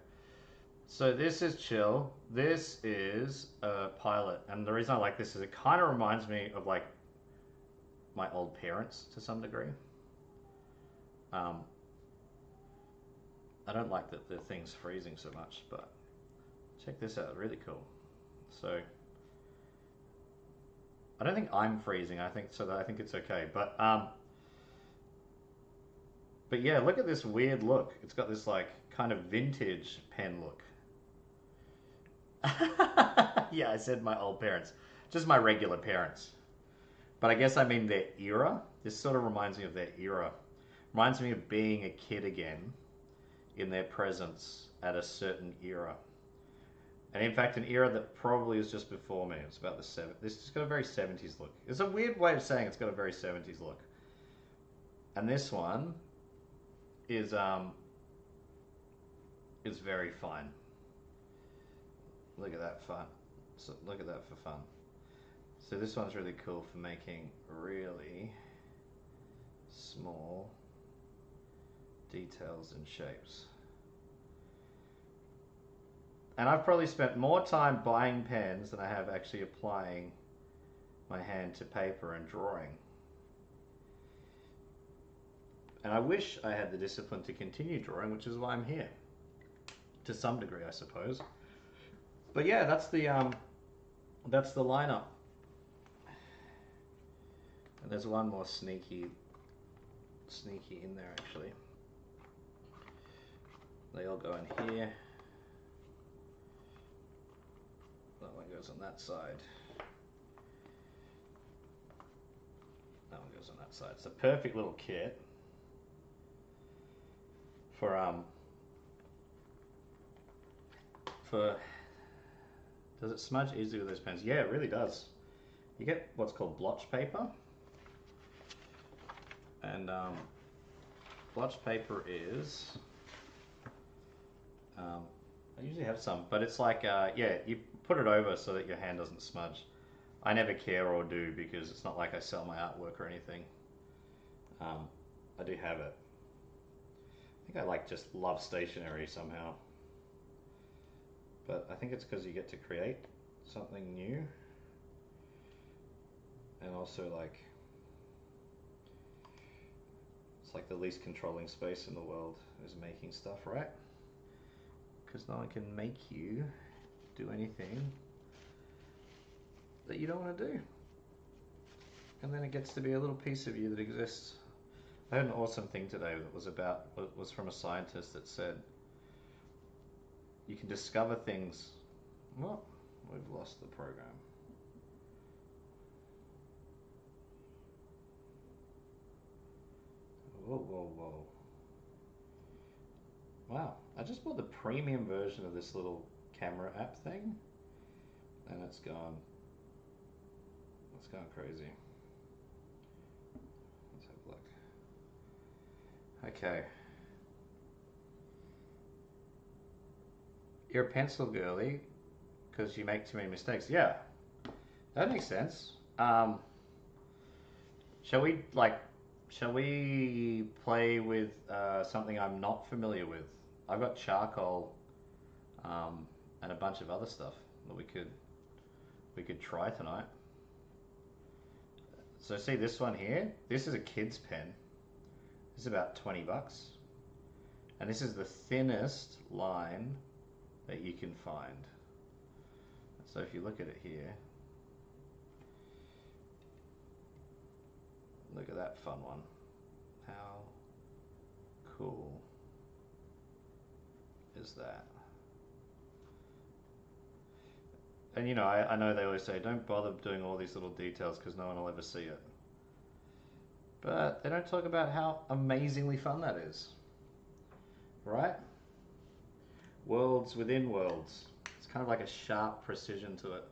So this is chill. This is a Pilot, and the reason I like this is it kind of reminds me of like my old parents to some degree. I don't like that the thing's freezing so much, but check this out, really cool. So I don't think I'm freezing. I think it's okay, but yeah, look at this weird look. It's got this like kind of vintage pen look. Yeah, I said my old parents. Just my regular parents. But I guess I mean their era. This sort of reminds me of their era. Reminds me of being a kid again in their presence at a certain era. And in fact, an era that probably is just before me. It's about the This has got a very 70s look. It's a weird way of saying it's got a very 70s look. And this one is very fine. Look at that fun. So look at that for fun. So this one's really cool for making really small details and shapes. And I've probably spent more time buying pens than I have actually applying my hand to paper and drawing. And I wish I had the discipline to continue drawing, which is why I'm here. To some degree, I suppose. But yeah, that's the lineup. And there's one more sneaky in there actually. They all go in here. That one goes on that side. That one goes on that side. It's a perfect little kit for does it smudge easily with those pens? Yeah, it really does. You get what's called blotch paper. And blotch paper is I usually have some, but it's like yeah, you put it over so that your hand doesn't smudge. I never care or do because it's not like I sell my artwork or anything. I do have it. I think I like just love stationery somehow. But I think it's because you get to create something new. And also like, it's like the least controlling space in the world is making stuff, right? Because no one can make you do anything that you don't want to do. And then it gets to be a little piece of you that exists. I had an awesome thing today that was from a scientist that said you can discover things. Well, we've lost the program. Whoa, whoa, whoa. Wow, I just bought the premium version of this little camera app thing, and it's gone crazy. Let's have a look. Okay. You're a pencil girly because you make too many mistakes. Yeah, that makes sense. Shall we play with something I'm not familiar with? I've got charcoal and a bunch of other stuff that we could try tonight. So see this one here? This is a kid's pen. This is about 20 bucks. And this is the thinnest line that you can find. So if you look at it here, look at that fun one. How cool is that? And you know, I know they always say don't bother doing all these little details because no one will ever see it. But they don't talk about how amazingly fun that is. Right? Worlds within worlds. It's kind of like a sharp precision to it.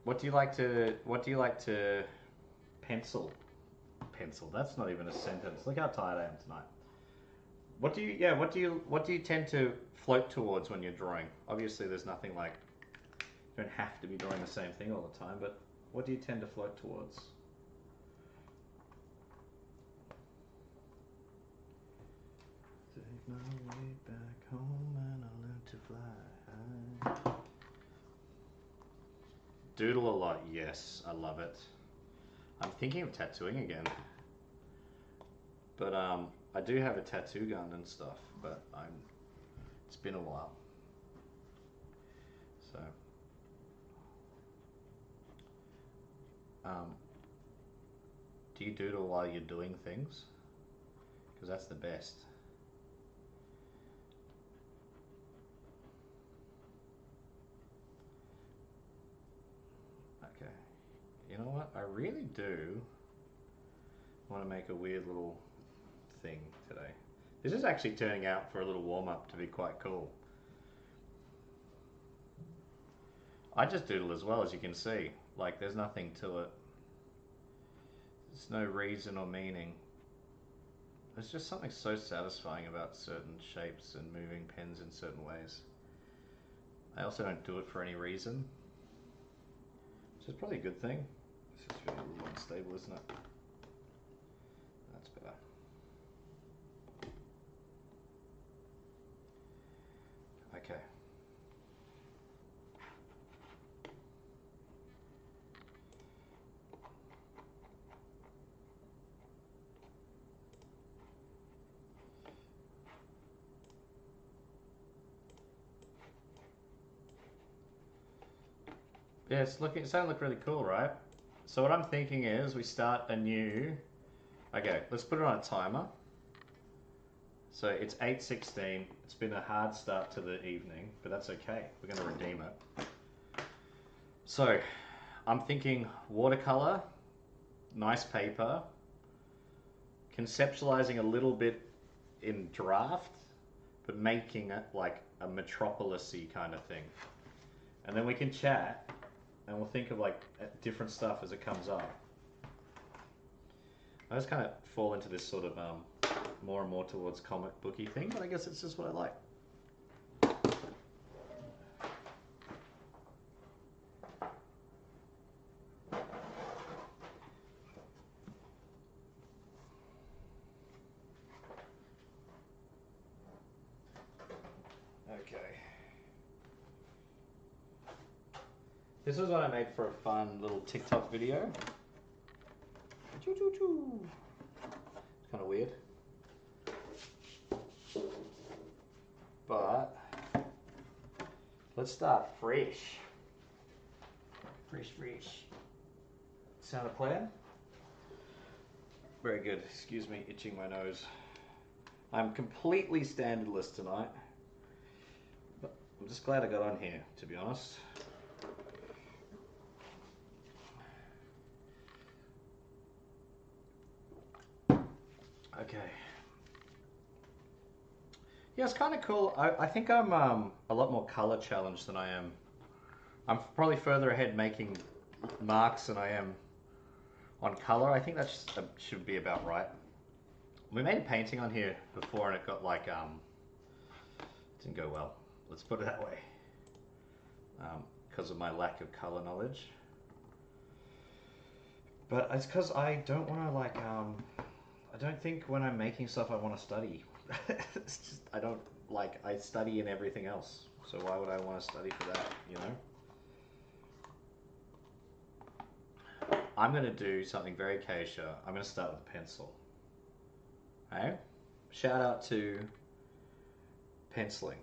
What do you like to pencil? Pencil. That's not even a sentence. Look how tired I am tonight. What do you tend to float towards when you're drawing? Obviously there's nothing like, you don't have to be drawing the same thing all the time, but what do you tend to float towards? Take my way back home and I learned to fly. Doodle a lot, yes, I love it. I'm thinking of tattooing again. But I do have a tattoo gun and stuff, but it's been a while. So do you doodle while you're doing things? Because that's the best. Okay. You know what? I really do want to make a weird little thing today. This is actually turning out for a little warm-up to be quite cool. I just doodle as well, as you can see. Like, there's nothing to it. There's no reason or meaning. There's just something so satisfying about certain shapes and moving pens in certain ways. I also don't do it for any reason, which is probably a good thing. It's just really a little unstable, isn't it? That's better. Okay. Yeah, it's starting to look really cool, right? So what I'm thinking is we start a new... Okay, let's put it on a timer. So it's 8:16. It's been a hard start to the evening, but that's okay. We're going to redeem it. So I'm thinking watercolor, nice paper, conceptualizing a little bit in draft, but making it like a metropolis-y kind of thing. And then we can chat, and we'll think of like different stuff as it comes up. I just kind of fall into this sort of more and more towards comic booky thing, but I guess it's just what I like. Okay. This is what I made for a fun little TikTok video. It's kind of weird. But let's start fresh. Fresh. Sound a plan? Very good. Excuse me, itching my nose. I'm completely standardless tonight. But I'm just glad I got on here, to be honest. Okay. Yeah, it's kind of cool. I think I'm a lot more color challenged than I am. I'm probably further ahead making marks than I am on color. I think that should be about right. We made a painting on here before and it got like, didn't go well. Let's put it that way. Because of my lack of color knowledge. But it's because I don't want to like, I don't think when I'm making stuff I want to study. It's just, I study in everything else. So why would I want to study for that, you know? I'm going to do something very Keisha. I'm going to start with a pencil. Okay? Shout out to penciling.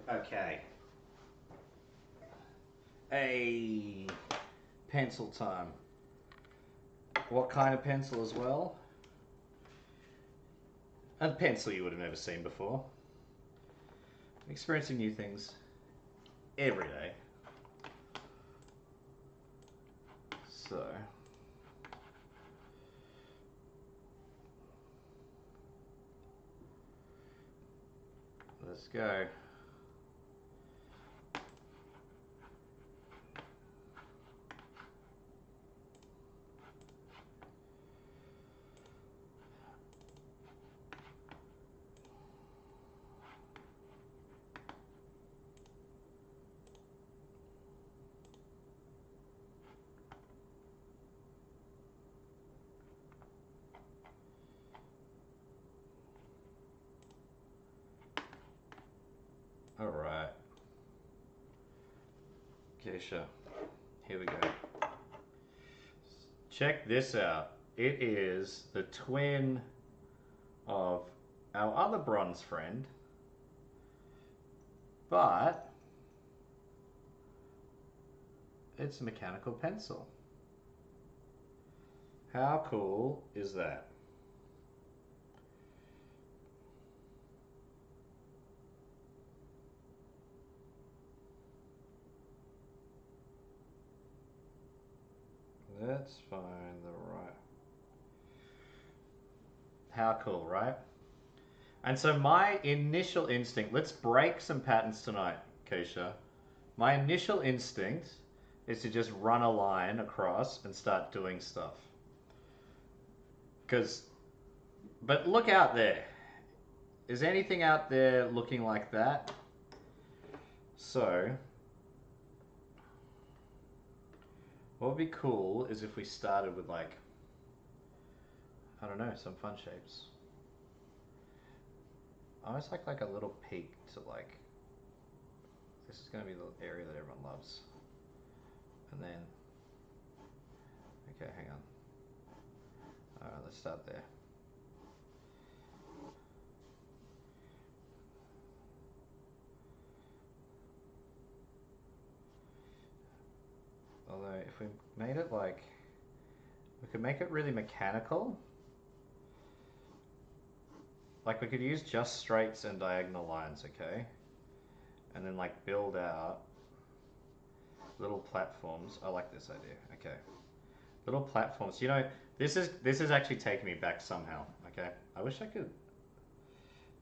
Okay. A pencil time. What kind of pencil as well? A pencil you would have never seen before. Experiencing new things every day. So... let's go. All right. Keisha, here we go. Check this out. It is the twin of our other bronze friend, but It's a mechanical pencil. How cool is that? Let's find the right. How cool, right? And so my initial instinct, let's break some patterns tonight, Keisha. My initial instinct is to just run a line across and start doing stuff. But look out there. Is anything out there looking like that? So, what would be cool is if we started with like, I don't know, some fun shapes. I always like a little peak to like, this is going to be the area that everyone loves. And then, okay, hang on. Alright, let's start there. Although, if we made it like, we could make it really mechanical. Like we could use just straights and diagonal lines, okay? And then like build out little platforms. I like this idea, okay. Little platforms, you know, this is actually taking me back somehow, okay? I wish I could,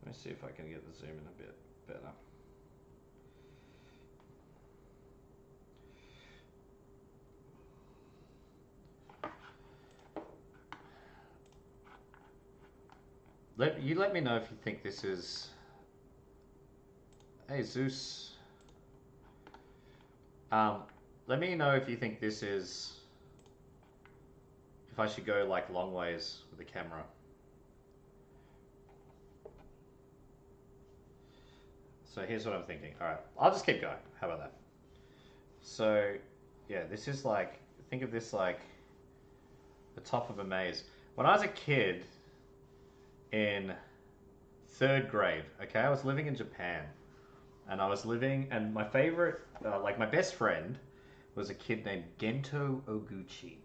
let me see if I can get the zoom in a bit better. Let me know if you think this is... Hey, Zeus. Let me know if you think this is... If I should go like long ways with the camera. So here's what I'm thinking. Alright, I'll just keep going. How about that? So, yeah, this is like... Think of this like the top of a maze. When I was a kid... in 3rd grade, okay, I was living in Japan, and my favorite, like my best friend, was a kid named Gento Oguchi,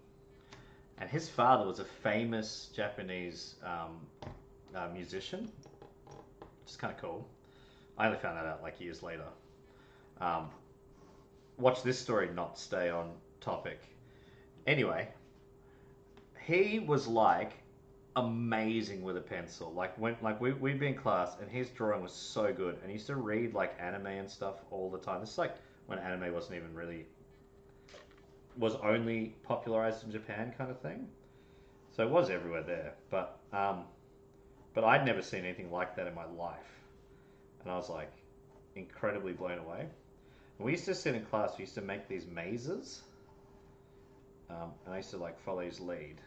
and his father was a famous Japanese musician, which is kind of cool. I only found that out like years later. Watch this story not stay on topic. Anyway, he was like amazing with a pencil. We'd be in class and his drawing was so good, and he used to read like anime and stuff all the time. This is like when anime was only popularized in Japan kind of thing. So it was everywhere there, but I'd never seen anything like that in my life, and I was like incredibly blown away. And we used to sit in class, we used to make these mazes, and I used to like follow his lead.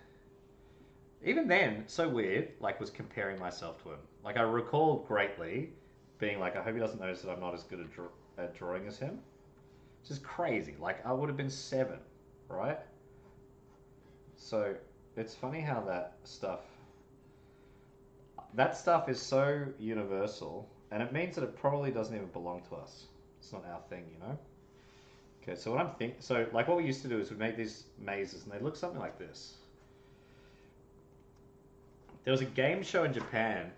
Even then, so weird, like, was comparing myself to him. Like, I recall greatly being like, I hope he doesn't notice that I'm not as good at drawing as him. Which is crazy. Like, I would have been 7, right? So, it's funny how that stuff is so universal, and it means that it probably doesn't even belong to us. It's not our thing, you know? Okay, so what we used to do is we'd make these mazes, and they look something like this. There was a game show in Japan,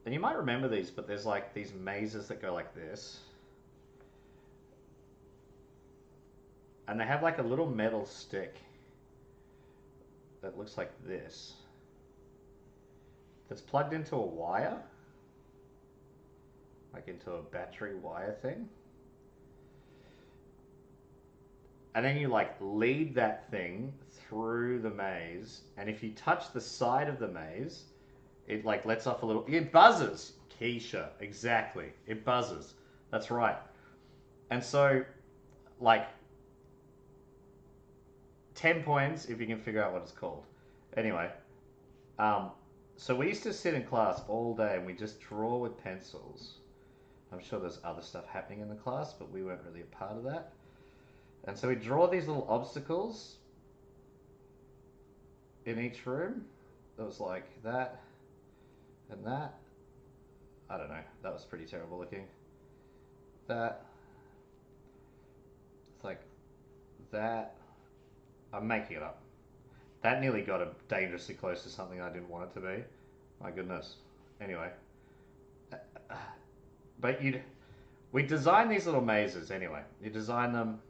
and you might remember these, but there's like these mazes that go like this, and they have like a little metal stick that looks like this, that's plugged into a wire, like into a battery wire thing, and then you like lead that thing through the maze, and if you touch the side of the maze, it like lets off a little, it buzzes. Keisha, exactly, it buzzes. That's right. And so, like, 10 points if you can figure out what it's called. Anyway, so we used to sit in class all day and we just draw with pencils. I'm sure there's other stuff happening in the class, but we weren't really a part of that. And so we draw these little obstacles in each room. That was like that and that. I don't know. That was pretty terrible looking. That like that. I'm making it up. That nearly got dangerously close to something I didn't want it to be. My goodness. Anyway. But we designed these little mazes anyway. You design them,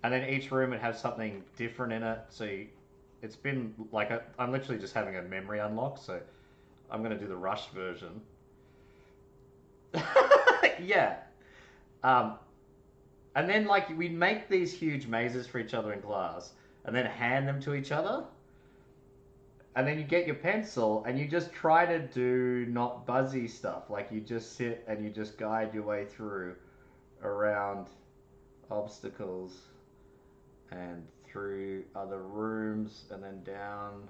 and then each room would have something different in it. So it's been like I'm literally just having a memory unlock. So I'm gonna do the Rush version. Yeah. And then like we'd make these huge mazes for each other in class, and then hand them to each other. And then you get your pencil and you just try to do not buzzy stuff. Like you just sit and you just guide your way through around obstacles and through other rooms and then down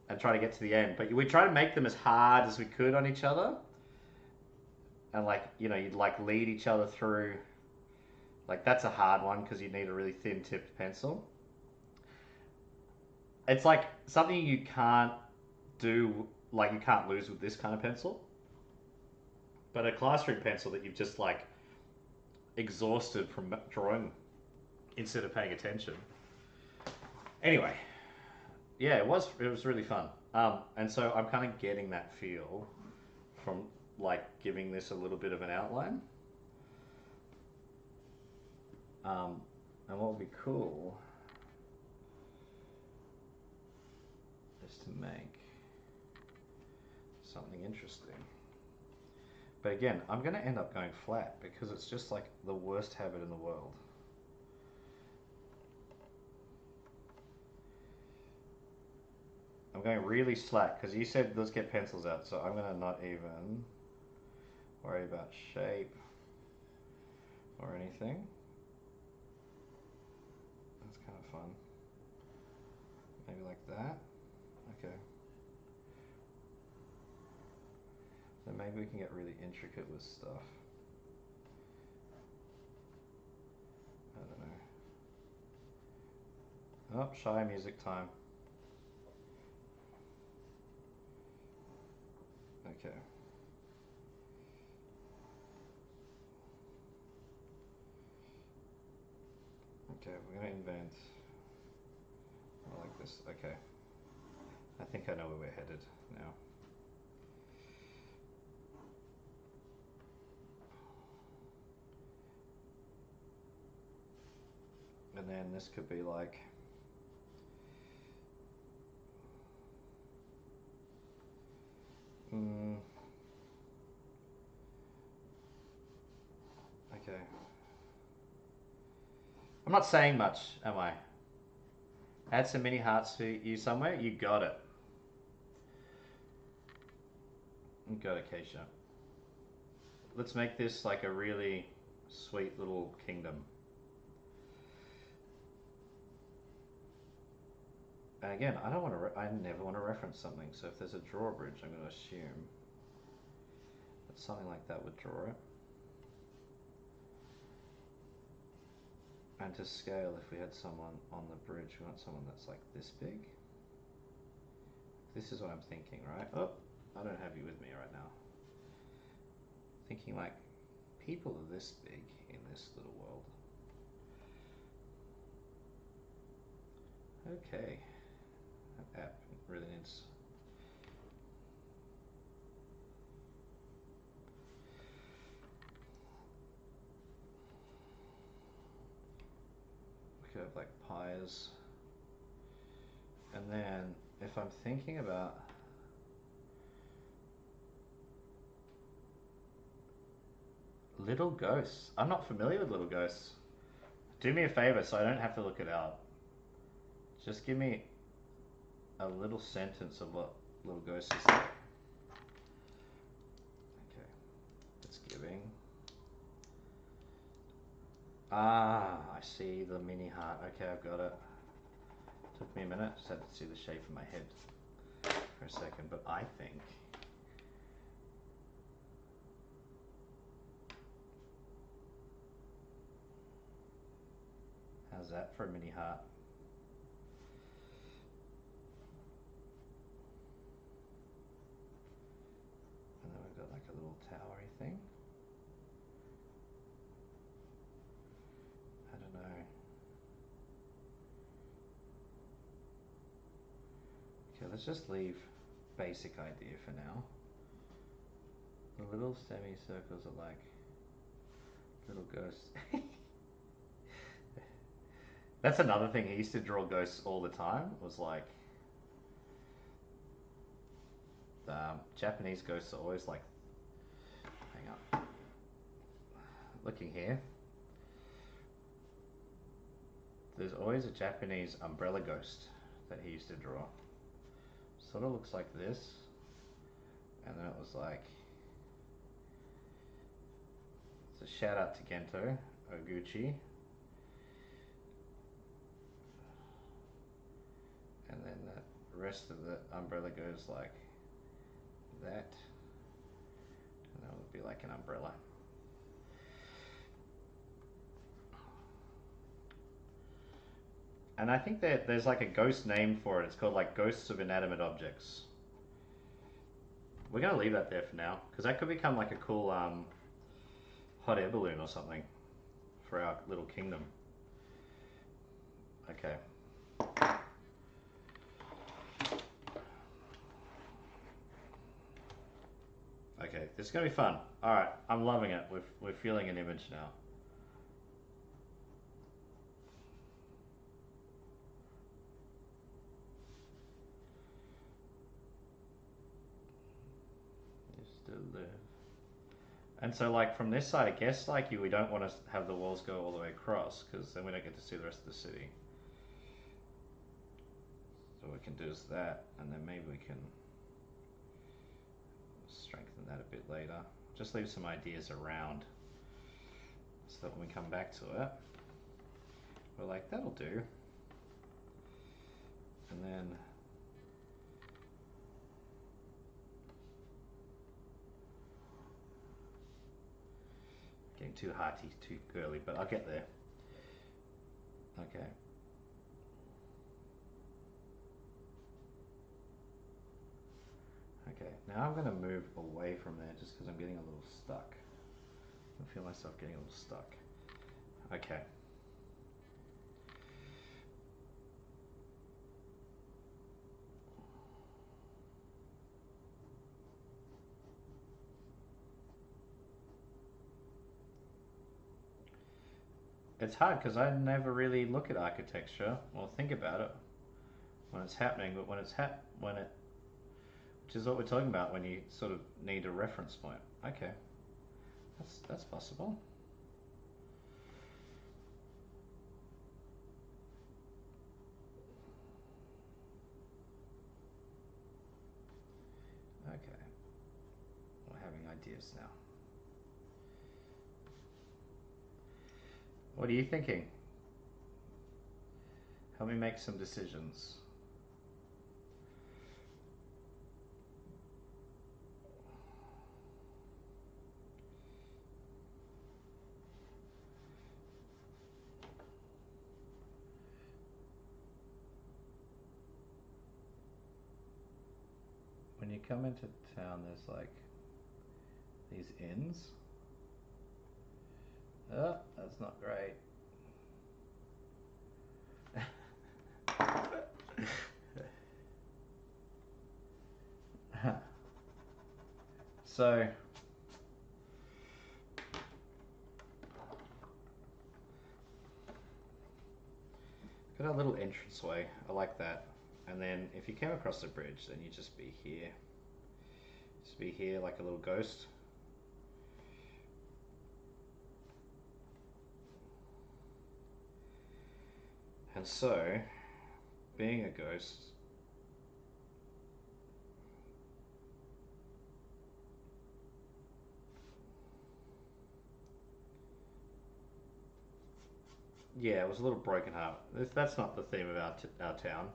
and try to get to the end. But we try to make them as hard as we could on each other. And like, you know, you'd like lead each other through. Like that's a hard one because you need a really thin tipped pencil. It's like something you can't do, like you can't lose with this kind of pencil. But a classroom pencil that you've just like exhausted from drawing instead of paying attention. Anyway, yeah, it was really fun. And so I'm kind of getting that feel from like giving this a little bit of an outline. And what would be cool is to make something interesting. But again, I'm going to end up going flat because it's just like the worst habit in the world. I'm going really slack because you said let's get pencils out, so I'm going to not even worry about shape or anything. That's kind of fun. Maybe like that. Okay. Then maybe we can get really intricate with stuff. I don't know. Oh, shy music time. Okay. Okay, we're going to invent like this. Okay. I think I know where we're headed now. And then this could be like okay. I'm not saying much, am I? Add some mini hearts for you somewhere? You got it. You got it, Keisha. Let's make this like a really sweet little kingdom. And again, I don't want to. I never want to reference something. So if there's a drawbridge, I'm going to assume that something like that would draw it. And to scale, if we had someone on the bridge, we want someone that's like this big. This is what I'm thinking, right? Oh, I don't have you with me right now. Thinking like people are this big in this little world. Okay. That app really needs. We could have like pies. And then if I'm thinking about Little Ghosts. I'm not familiar with Little Ghosts. Do me a favor so I don't have to look it up. Just give me a little sentence of what Little Ghosts is like. Okay. It's giving. Ah, I see the mini heart. Okay, I've got it. Took me a minute. Just had to see the shape of my head for a second. But I think how's that for a mini heart? And then we've got like a little towery thing. I don't know. Let's just leave basic idea for now. The little semicircles are like little ghosts. That's another thing. He used to draw ghosts all the time. Was like Japanese ghosts are always like. Hang on. Looking here. There's always a Japanese umbrella ghost that he used to draw. Sort of looks like this, and then it was like. So shout out to Gento Oguchi. And then the rest of the umbrella goes like that. And that would be like an umbrella. And I think that there's like a ghost name for it. It's called like Ghosts of Inanimate Objects. We're going to leave that there for now, because that could become like a cool hot air balloon or something for our little kingdom. Okay. Okay, this is going to be fun. Alright, I'm loving it. We're feeling an image now. You still live. And so like from this side, I guess like we don't want to have the walls go all the way across, because then we don't get to see the rest of the city. So what we can do is that, and then maybe we can strengthen that a bit later. Just leave some ideas around so that when we come back to it, we're like, that'll do. And then getting too hearty, too girly, but I'll get there. Okay. Okay, now I'm going to move away from there just because I'm getting a little stuck. I feel myself getting a little stuck. Okay. It's hard because I never really look at architecture or think about it when it's happening, but when it, which is what we're talking about when you sort of need a reference point. Okay, that's possible. Okay, we're having ideas now. What are you thinking? Help me make some decisions. When you come into town, there's like these inns. Oh, that's not great. So got a little entranceway. I like that. And then if you came across the bridge, then you just be here. Just be here like a little ghost. And so, being a ghost, yeah, it was a little broken heart. That's not the theme of our town.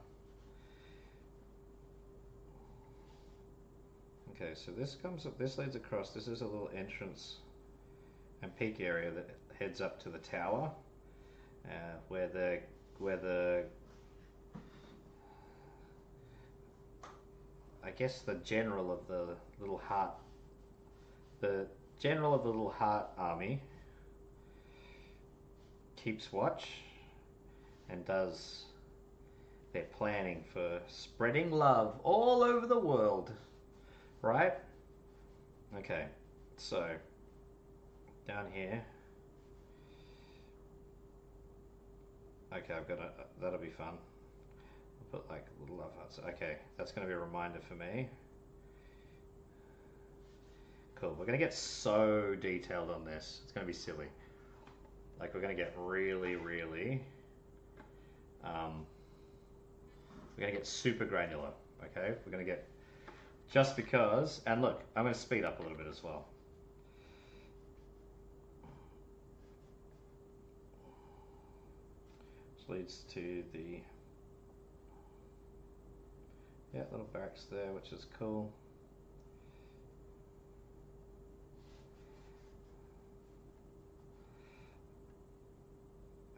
Okay, so this comes up. This leads across. This is a little entrance and peak area that heads up to the tower, where the I guess the general of the little heart, army keeps watch and does they're planning for spreading love all over the world, right? Okay, so down here. Okay, I've got a, that'll be fun. I'll put like little love hearts. Okay, that's going to be a reminder for me. Cool, we're going to get so detailed on this. It's going to be silly. Like, we're going to get really, really... we're going to get super granular, okay? We're going to get... Just because... And look, I'm going to speed up a little bit as well. Which leads to the... Yeah, little barracks there, which is cool.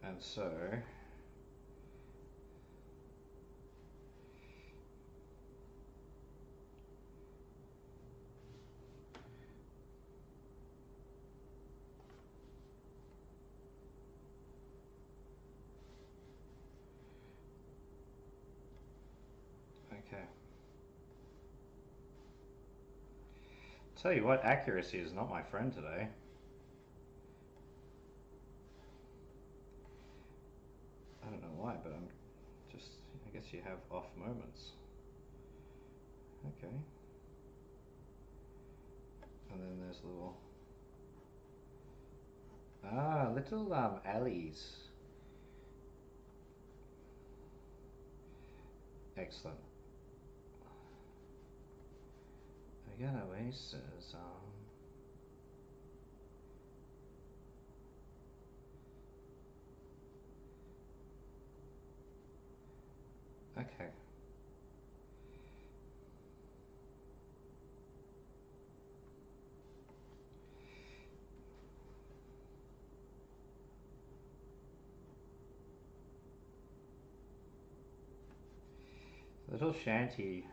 And so... Okay. Tell you what, accuracy is not my friend today. I don't know why, but I'm just, I guess you have off moments. Okay. And then there's little alleys. Excellent. Again, Oasis, okay. Little shanty.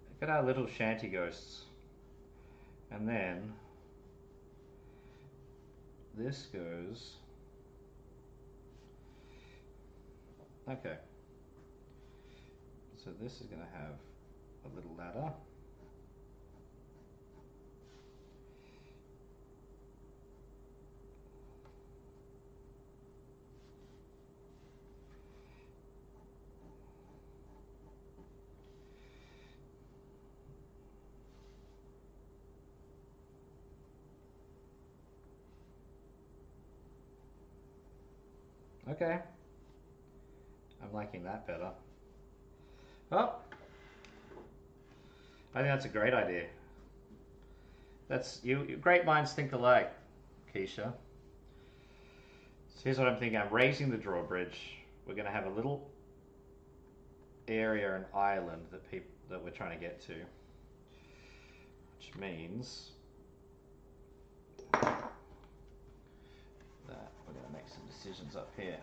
Look at our little shanty ghosts. And then this goes. Okay. So this is going to have a little ladder. Okay. I'm liking that better. Oh! I think that's a great idea. That's you. Great minds think alike, Keisha. So here's what I'm thinking. I'm raising the drawbridge. We're going to have a little area, an island that we're trying to get to, which means that we're going to make some decisions up here.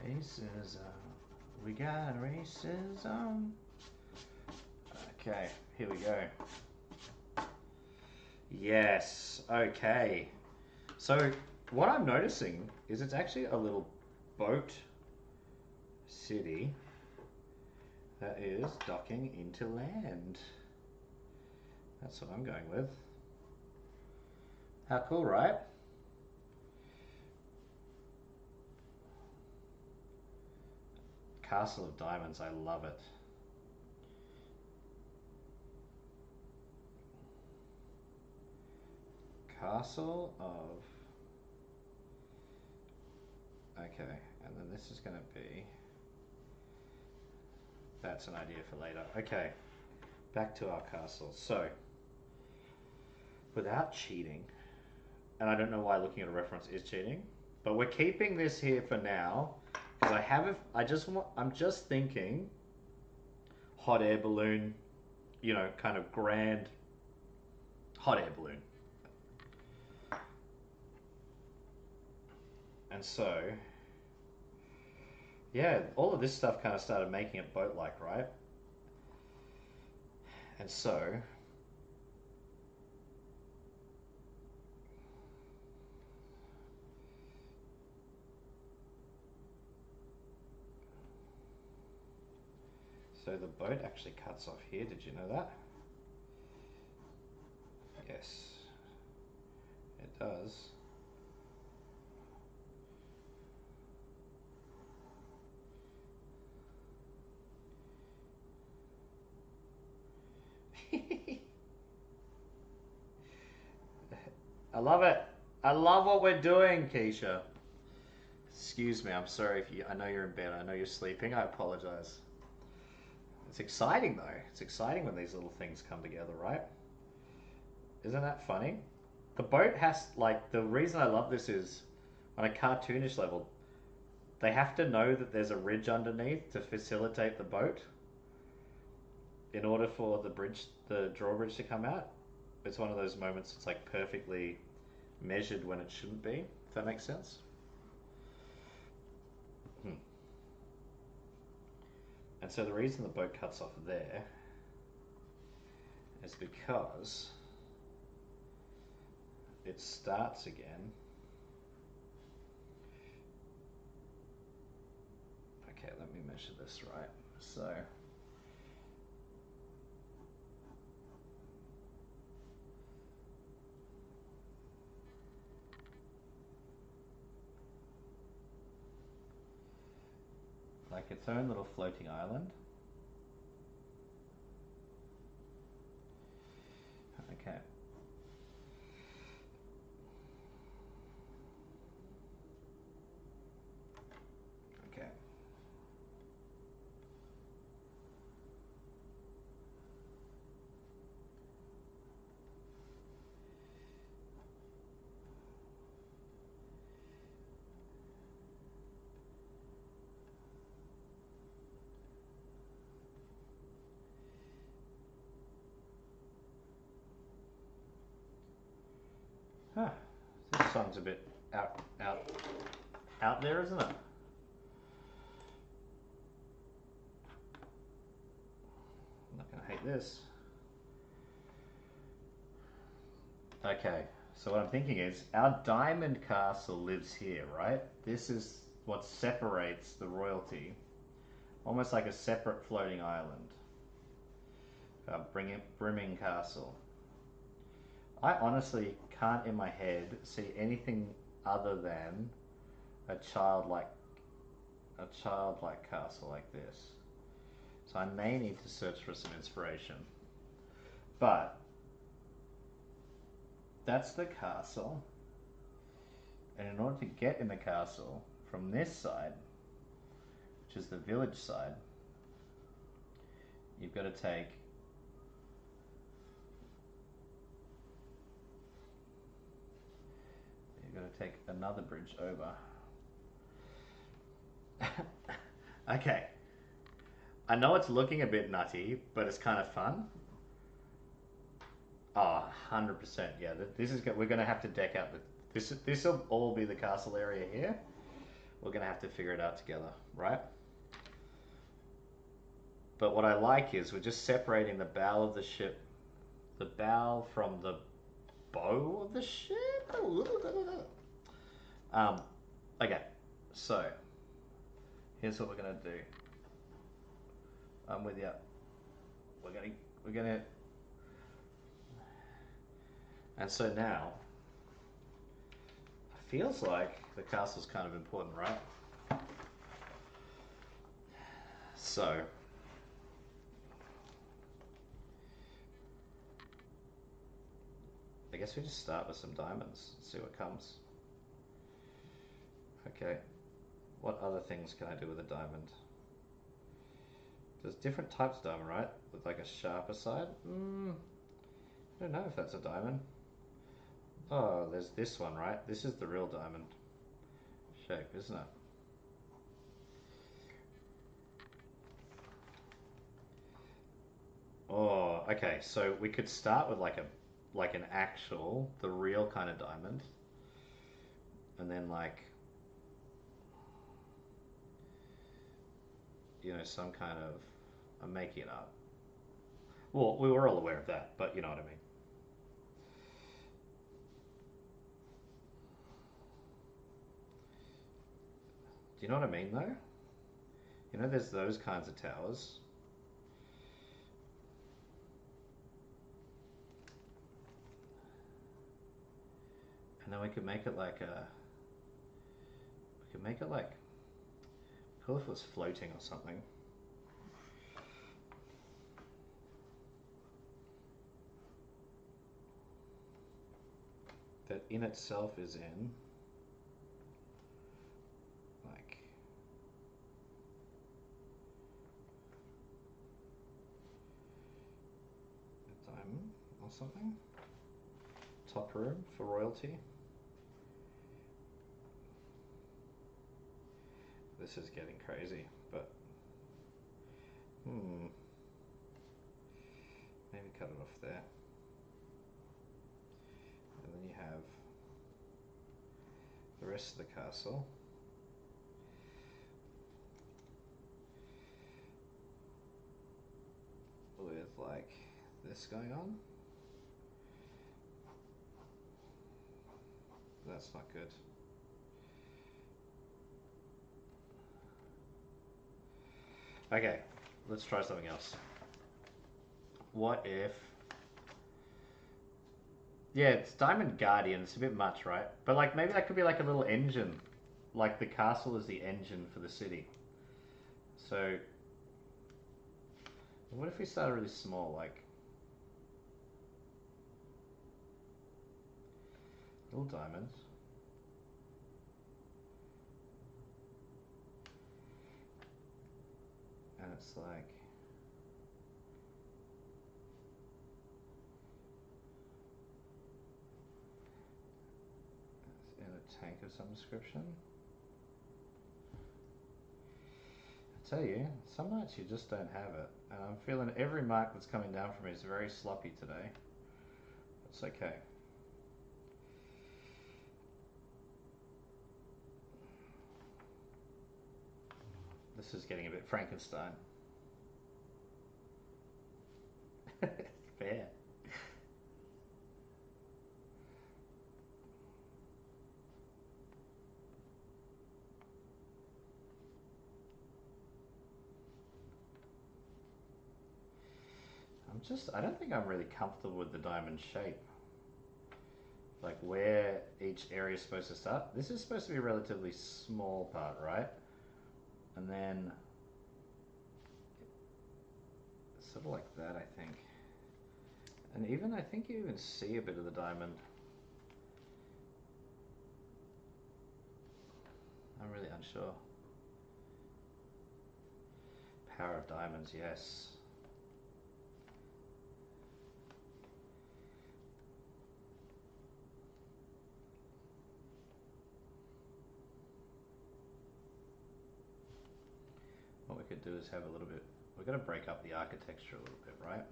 Racism. We got racism. Okay, here we go. Yes, okay. So what I'm noticing is it's actually a little boat city that is docking into land. That's what I'm going with. How cool, right? Castle of Diamonds, I love it. Castle of... Okay, and then this is going to be... That's an idea for later. Okay, back to our castle. So, without cheating, and I don't know why looking at a reference is cheating, but we're keeping this here for now, because I'm just thinking hot air balloon, you know, kind of grand hot air balloon. And so, yeah, all of this stuff kind of started making it boat-like, right? And so, So the boat actually cuts off here, did you know that? Yes, it does. I love it. I love what we're doing, Keisha. Excuse me, I'm sorry if you, I know you're in bed, I know you're sleeping, I apologize. It's exciting though. It's exciting when these little things come together, right? Isn't that funny? The boat has, like, the reason I love this is on a cartoonish level, they have to know that there's a ridge underneath to facilitate the boat in order for the bridge, the drawbridge to come out. It's one of those moments it's like perfectly measured when it shouldn't be, if that makes sense. And so the reason the boat cuts off there is because it starts again. Okay, let me measure this right. So like its own little floating island. Okay. Okay. Huh. This song's a bit out there, isn't it? I'm not gonna hate this. Okay, so what I'm thinking is our diamond castle lives here, right? This is what separates the royalty, almost like a separate floating island. Brimming Castle. I honestly can't in my head see anything other than a childlike castle like this. So I may need to search for some inspiration. But that's the castle. And in order to get in the castle from this side, which is the village side, you've got to take another bridge over. Okay. I know it's looking a bit nutty, but it's kind of fun. Oh, 100%. Yeah, this is we're going to have to deck out this will all be the castle area here. We're going to have to figure it out together, right? But what I like is we're just separating the bow of the ship, the bow from the bow of the ship. Okay, so here's what we're gonna do. I'm with you. We're gonna, and so now it feels like the castle's kind of important, right? So I guess we just start with some diamonds and see what comes. Okay, what other things can I do with a diamond? There's different types of diamond, right? With like a sharper side? I don't know if that's a diamond. Oh, there's this one, right? This is the real diamond shape, isn't it? Oh, okay, so we could start with like an actual, the real kind of diamond. And then like, you know, some kind of, I'm making it up. Well, we were all aware of that, but you know what I mean. Do you know what I mean though? You know, there's those kinds of towers, then we could make it like a. We could make it like. Cool if it was floating or something. That in itself is in. Like. A diamond or something. Top room for royalty. This is getting crazy, but maybe cut it off there. And then you have the rest of the castle. With like this going on. That's not good. Okay, let's try something else. What if... Yeah, it's Diamond Guardian, it's a bit much, right? But like maybe that could be like a little engine. Like the castle is the engine for the city. So... What if we started really small, like... Little diamonds. And it's like... It's in a tank of some description. I tell you, some nights you just don't have it. And I'm feeling every mark that's coming down from me is very sloppy today. It's okay. This is getting a bit Frankenstein. Fair. I don't think I'm really comfortable with the diamond shape. Like where each area is supposed to start. This is supposed to be a relatively small part, right? And then sort of like that, I think. And even, I think you even see a bit of the diamond. I'm really unsure. Power of diamonds, yes. What we could do is have a little bit, we're going to break up the architecture a little bit, right?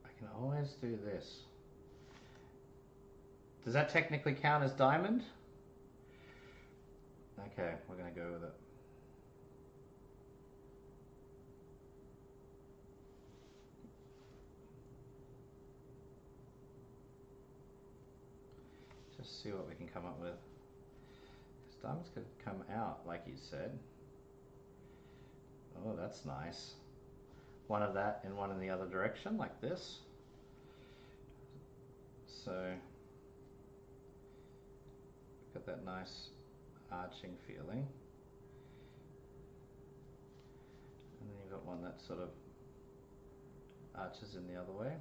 I can always do this. Does that technically count as diamond? Okay, we're going to go with it. Just see what we can come up with. Because diamonds could come out, like you said. Oh, that's nice. One of that and one in the other direction, like this. So, got that nice arching feeling. And then you've got one that sort of arches in the other way.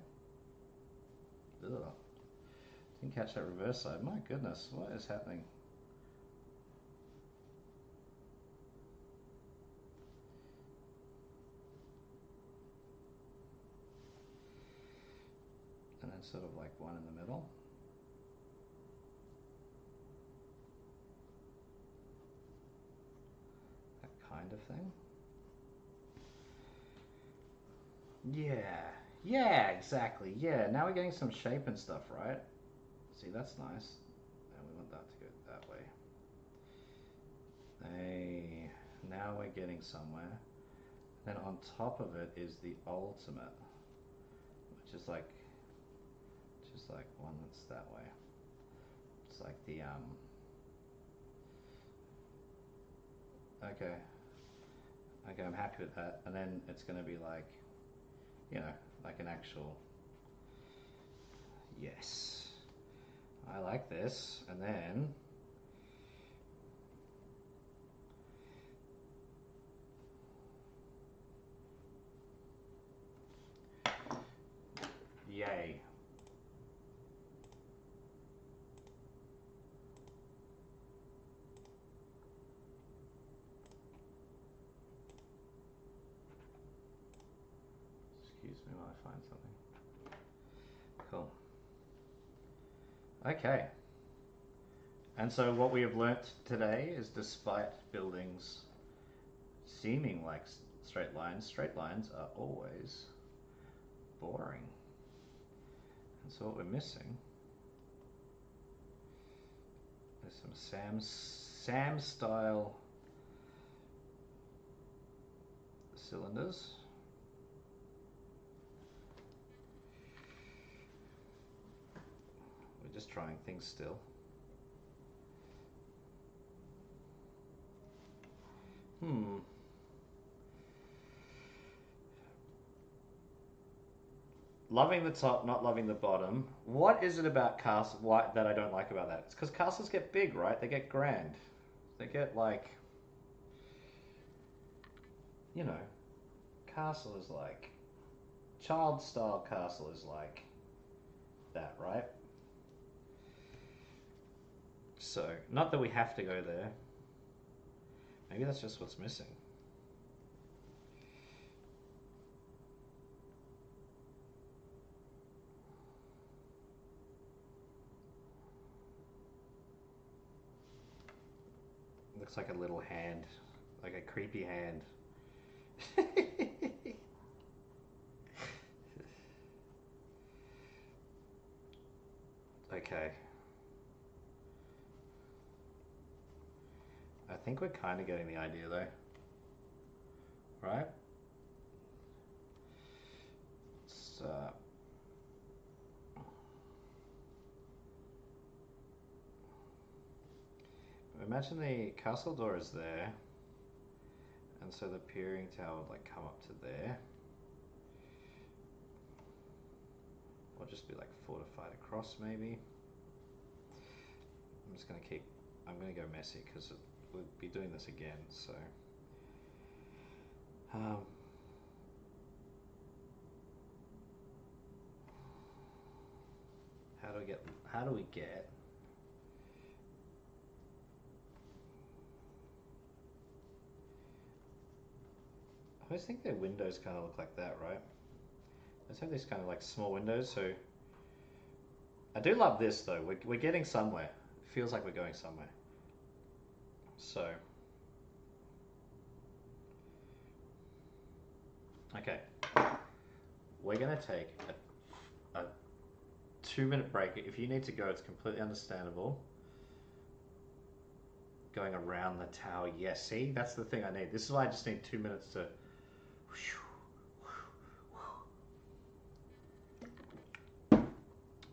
Ugh. Didn't catch that reverse side. My goodness, what is happening? And then sort of like one in the middle. That kind of thing. Yeah, exactly. Yeah, now we're getting some shape and stuff, right? See, that's nice. And we want Hey, now we're getting somewhere. Then on top of it is the ultimate, which is like, just like one that's that way. It's like the okay, I'm happy with that. And then it's gonna be like, you know, like an actual, yes, I like this. And then yay. Excuse me while I find something. Cool. Okay. And so what we have learnt today is, despite buildings seeming like straight lines are always boring. And so what we're missing is some Sam style cylinders. We're just trying things still. Loving the top, not loving the bottom. What is it about castle that I don't like about that? It's because castles get big, right? They get grand. They get like, you know, castle is like, child style castle is like that, right? So, not that we have to go there. Maybe that's just what's missing. Looks like a little hand, like a creepy hand. Okay. I think we're kind of getting the idea though. Right? It's, imagine the castle door is there, and so the peering tower would like come up to there, or just be like fortified across maybe. I'm gonna go messy because we'll be doing this again, so how do we get I always think their windows kind of look like that, right? Let's have these kind of like small windows. So I do love this though. We're getting somewhere. It feels like we're going somewhere. So okay, we're gonna take a 2-minute break. If you need to go, it's completely understandable. Going around the tower, yes. See, that's the thing I need. This is why I just need 2 minutes to.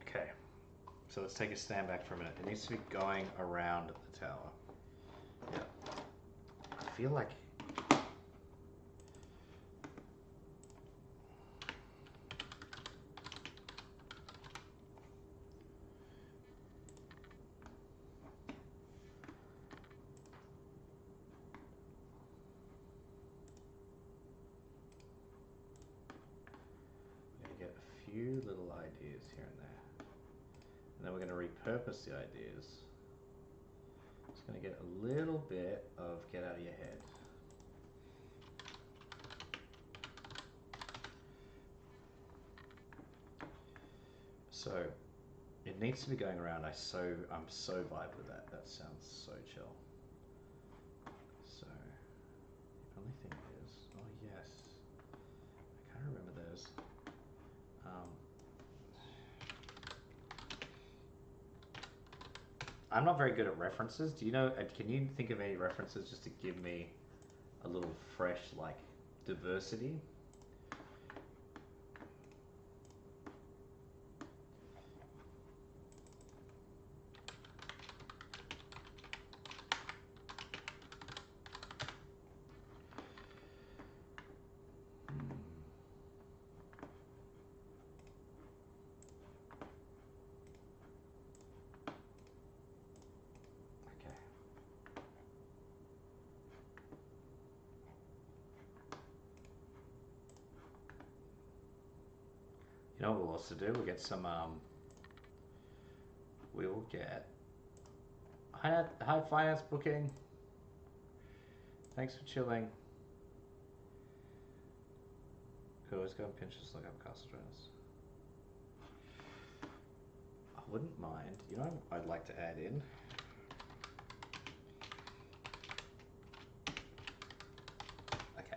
Okay, so let's take a stand back for a minute. It needs to be going around the tower. Yeah, I feel like. Few little ideas here and there, and then we're going to repurpose the ideas. It's going to get a little bit of get out of your head. So it needs to be going around. I'm so vibed with that. That sounds so chill. So the only thing is, oh yes, I can't remember those. I'm not very good at references. Do you know? Can you think of any references just to give me a little fresh, like, diversity? Okay. You know what we'll also do? We'll get some, we'll get, hi finance booking. Thanks for chilling. Could always go on Pinterest, look up castle trainers. I wouldn't mind, you know, I'd like to add in. Okay.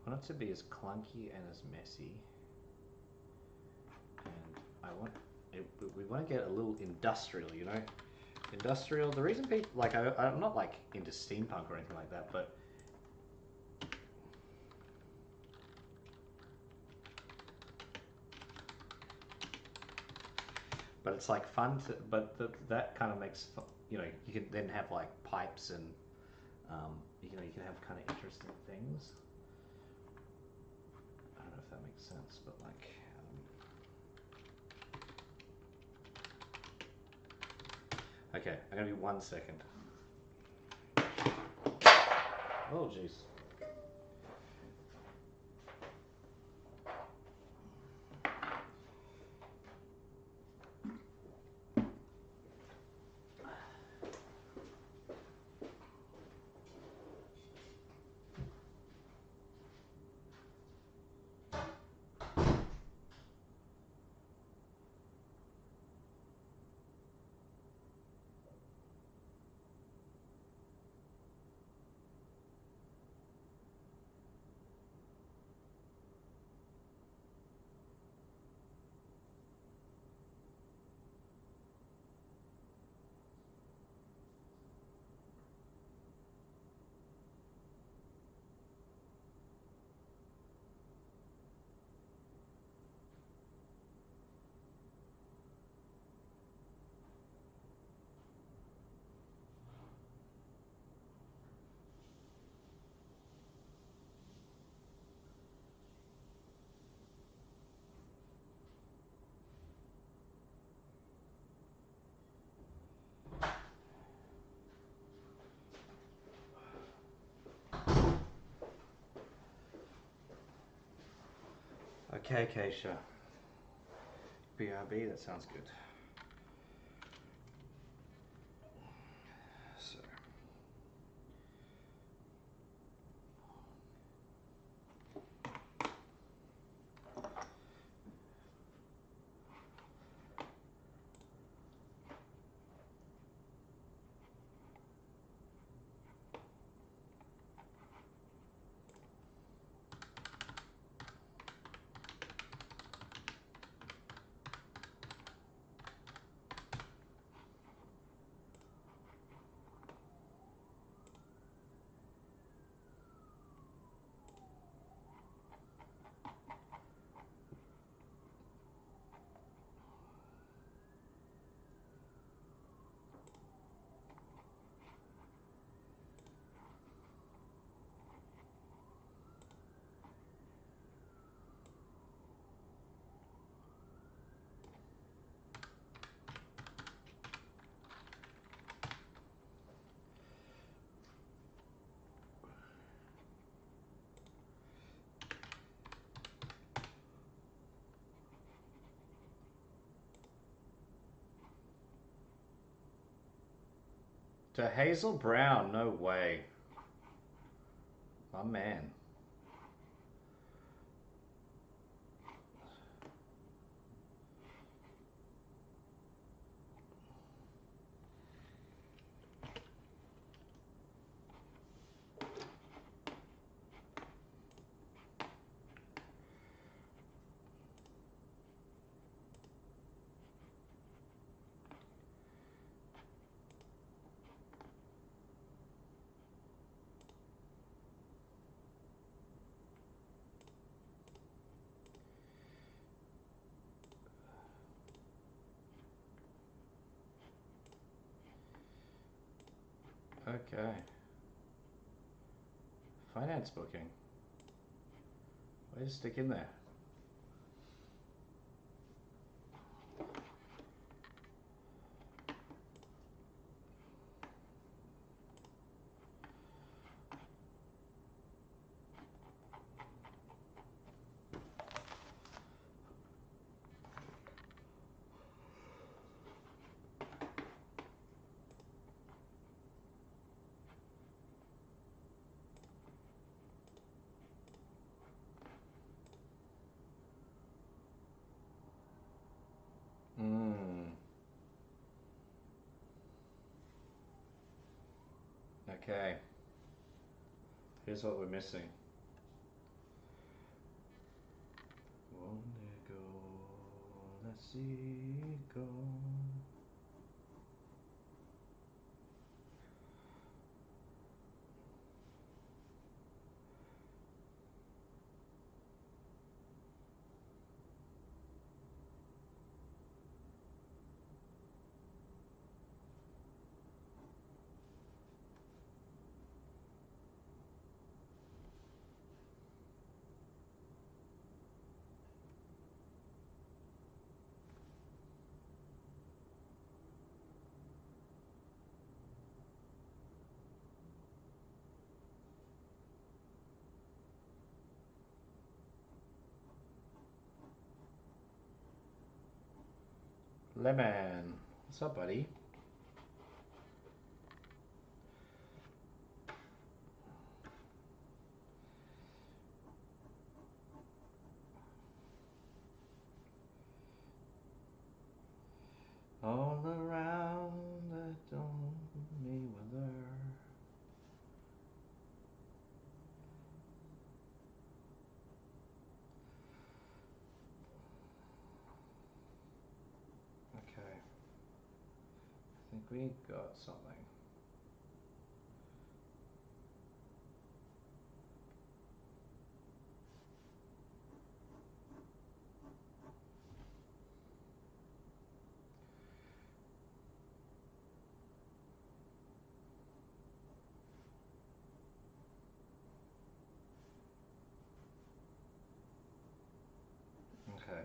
I want it to be as clunky and as messy, and I want it, we want to get a little industrial, you know, industrial. The reason people like I'm not like into steampunk or anything like that, but it's like fun to, but that kind of makes, you know, you can then have like pipes and you know, you can have kind of interesting things. I don't know if that makes sense, but like, okay, I'm gonna be 1 second. Oh jeez. Okay, Keisha. BRB, that sounds good. So. To Hazel Brown, no way. My man. Okay. Finance booking. Why just stick in there? Okay. Here's what we're missing. Wanna go, let's see go. Lemon. What's up, buddy? All around that don't me weather. Okay. I think we got something. Okay.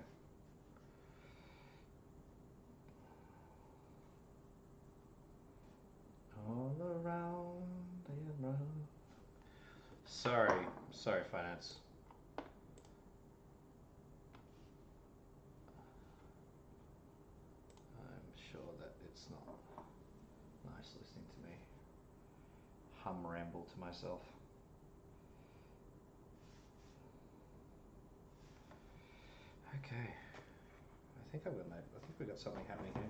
All around the road. Sorry, finance. I'm sure that it's not nice listening to me ramble to myself. Okay. I think we got something happening here.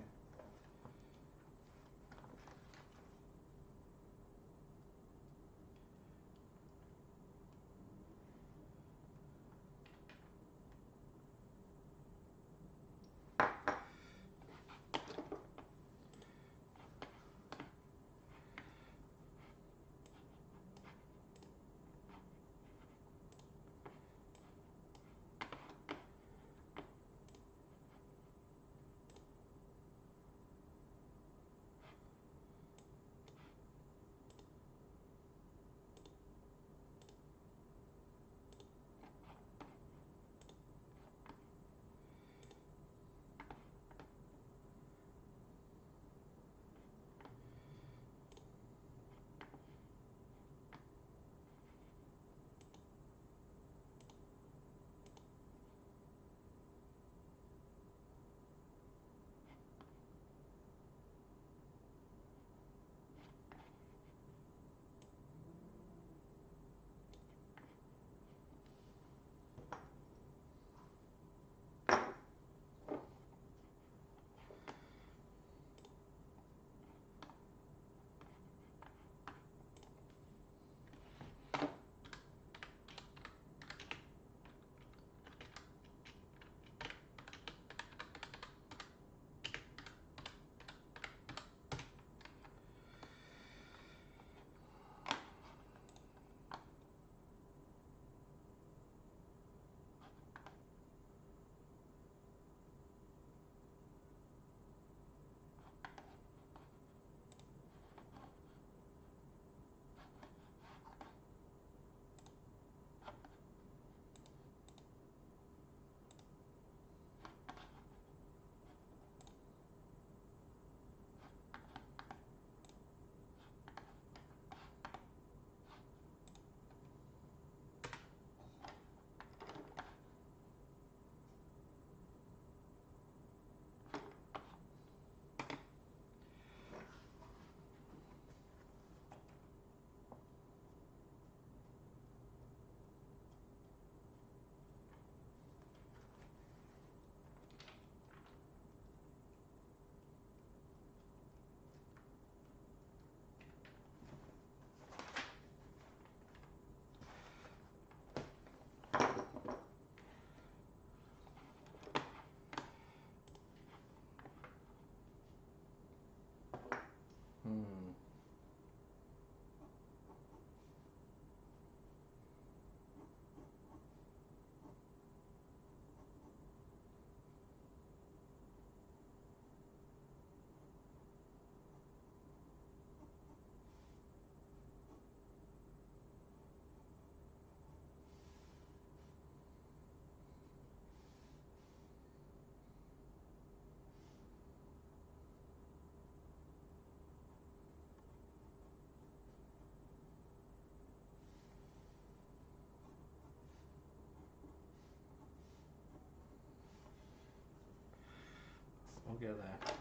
We'll get there.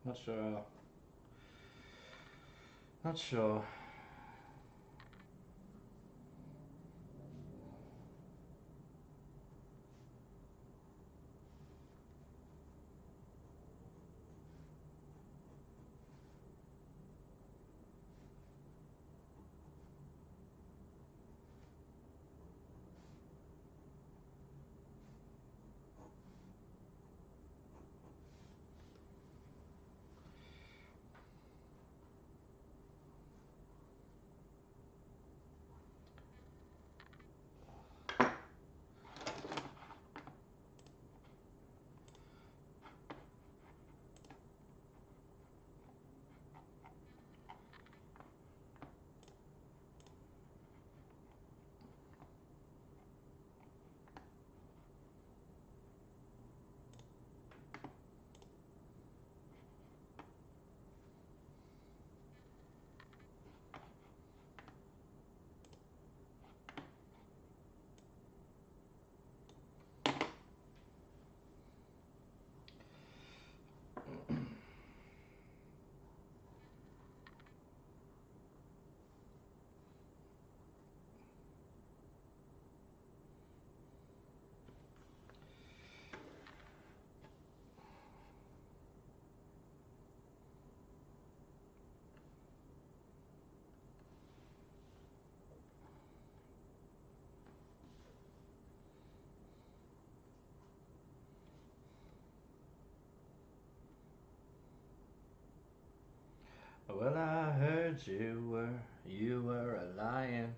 Not sure. Not sure. Well, I heard you were a lion.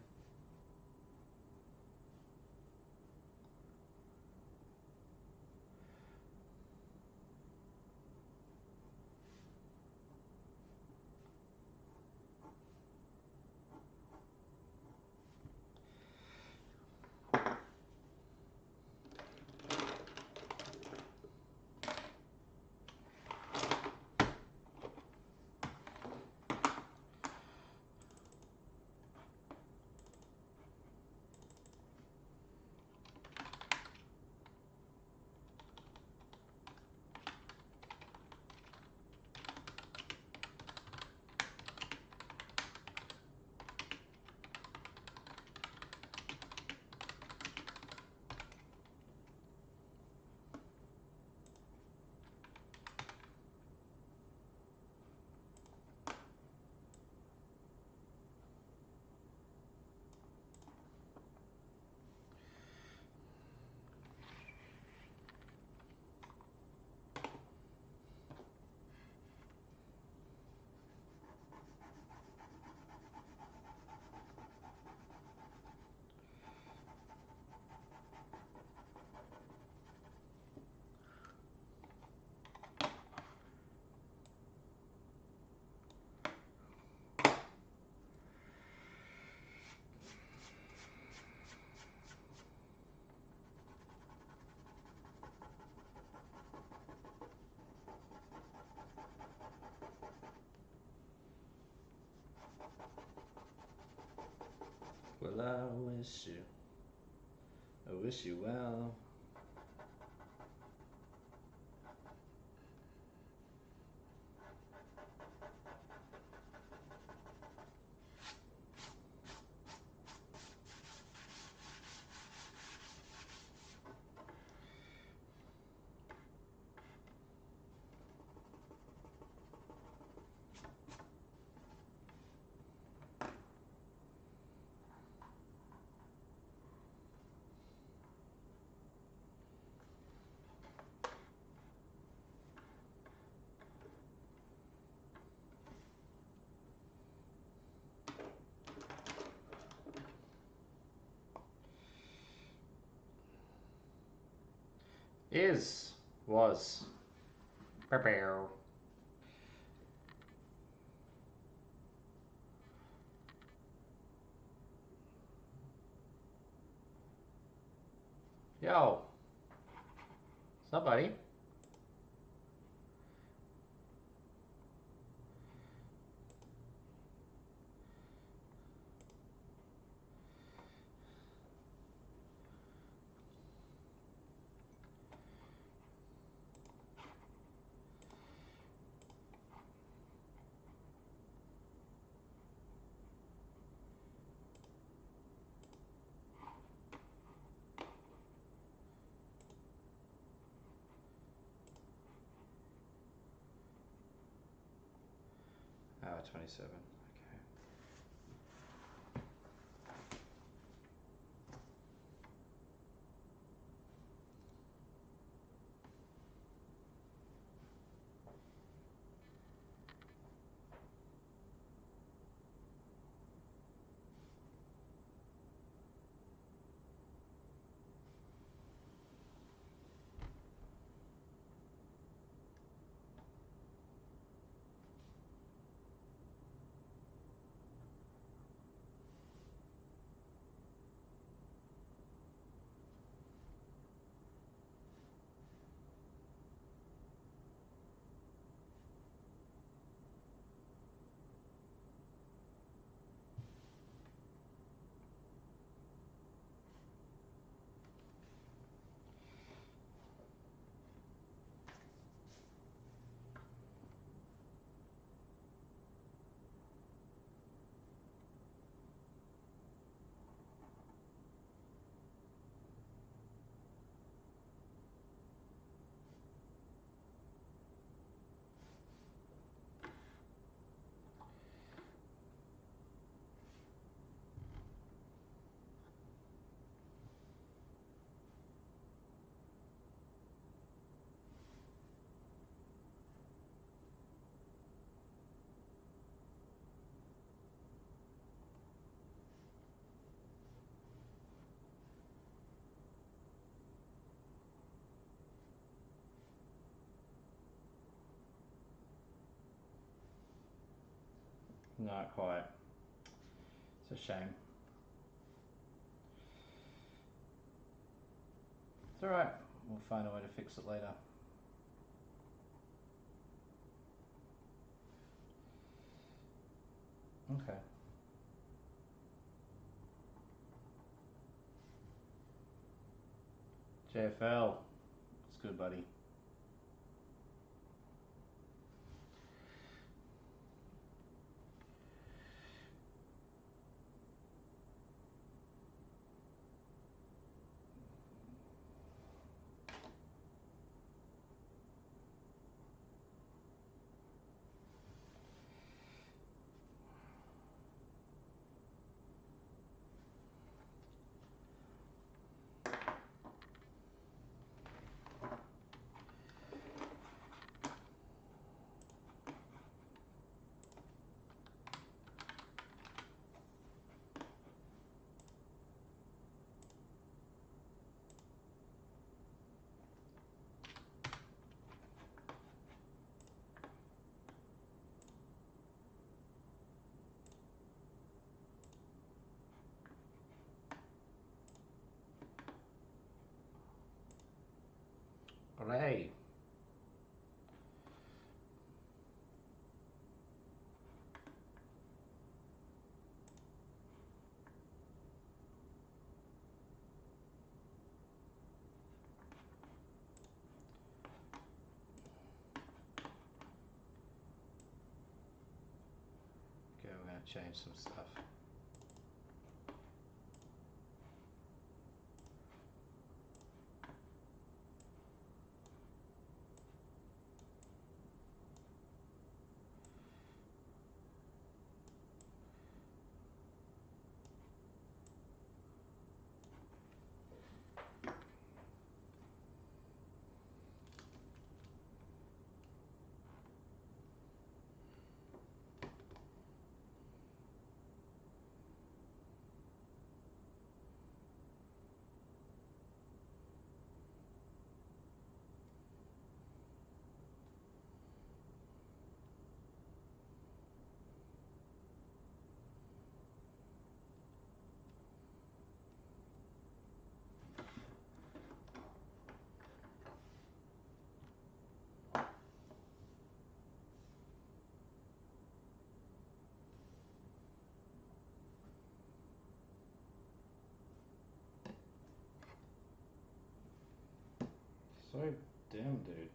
Well, I wish you well. Was. Prepare. Yo. What's up, buddy? Hour 27. Okay. Not quite. It's a shame. It's alright. We'll find a way to fix it later. Okay. JFL. It's good, buddy. Hooray. change some stuff. So dim, dude.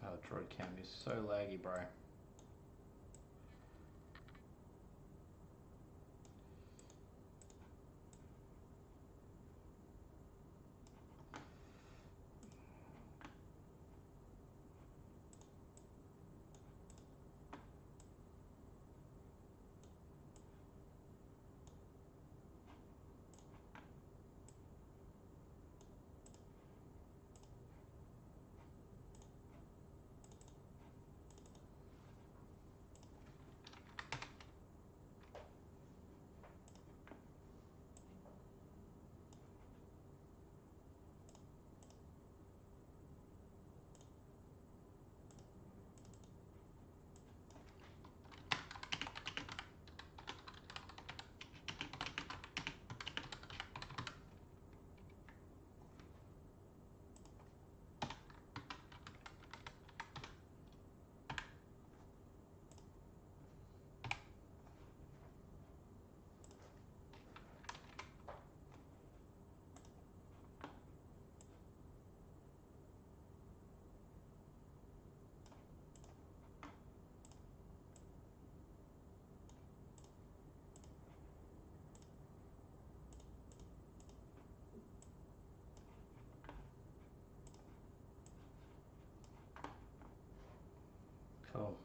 Oh, Droid Cam is so laggy, bro. Cool.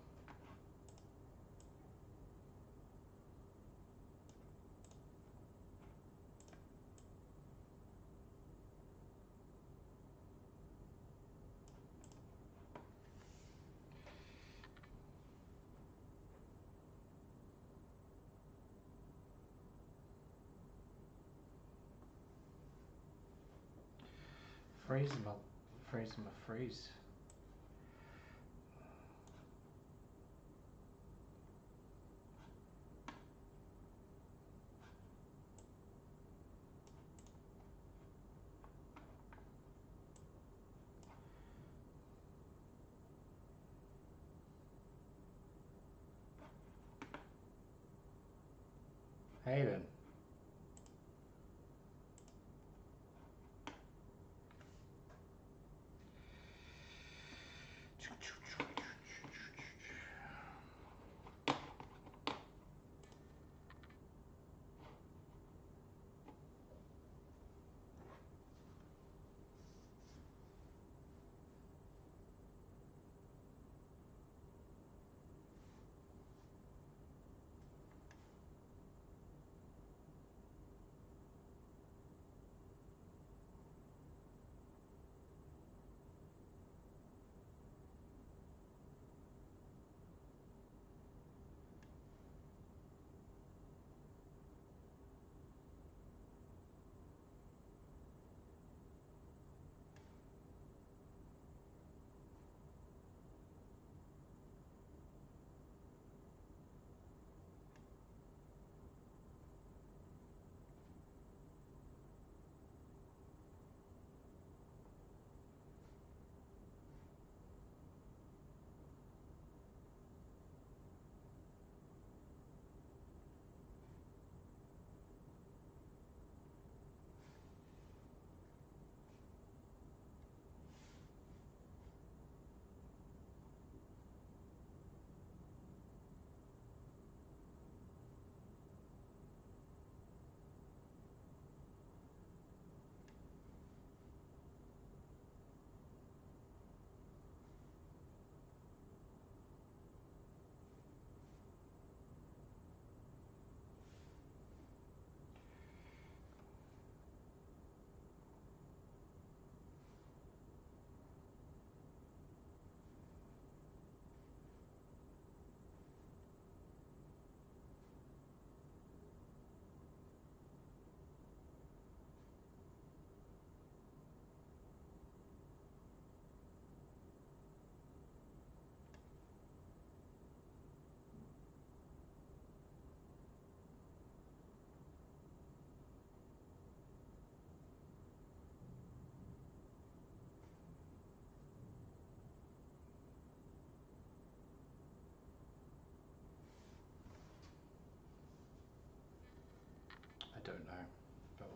Freeze my freeze. Hayden.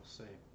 see.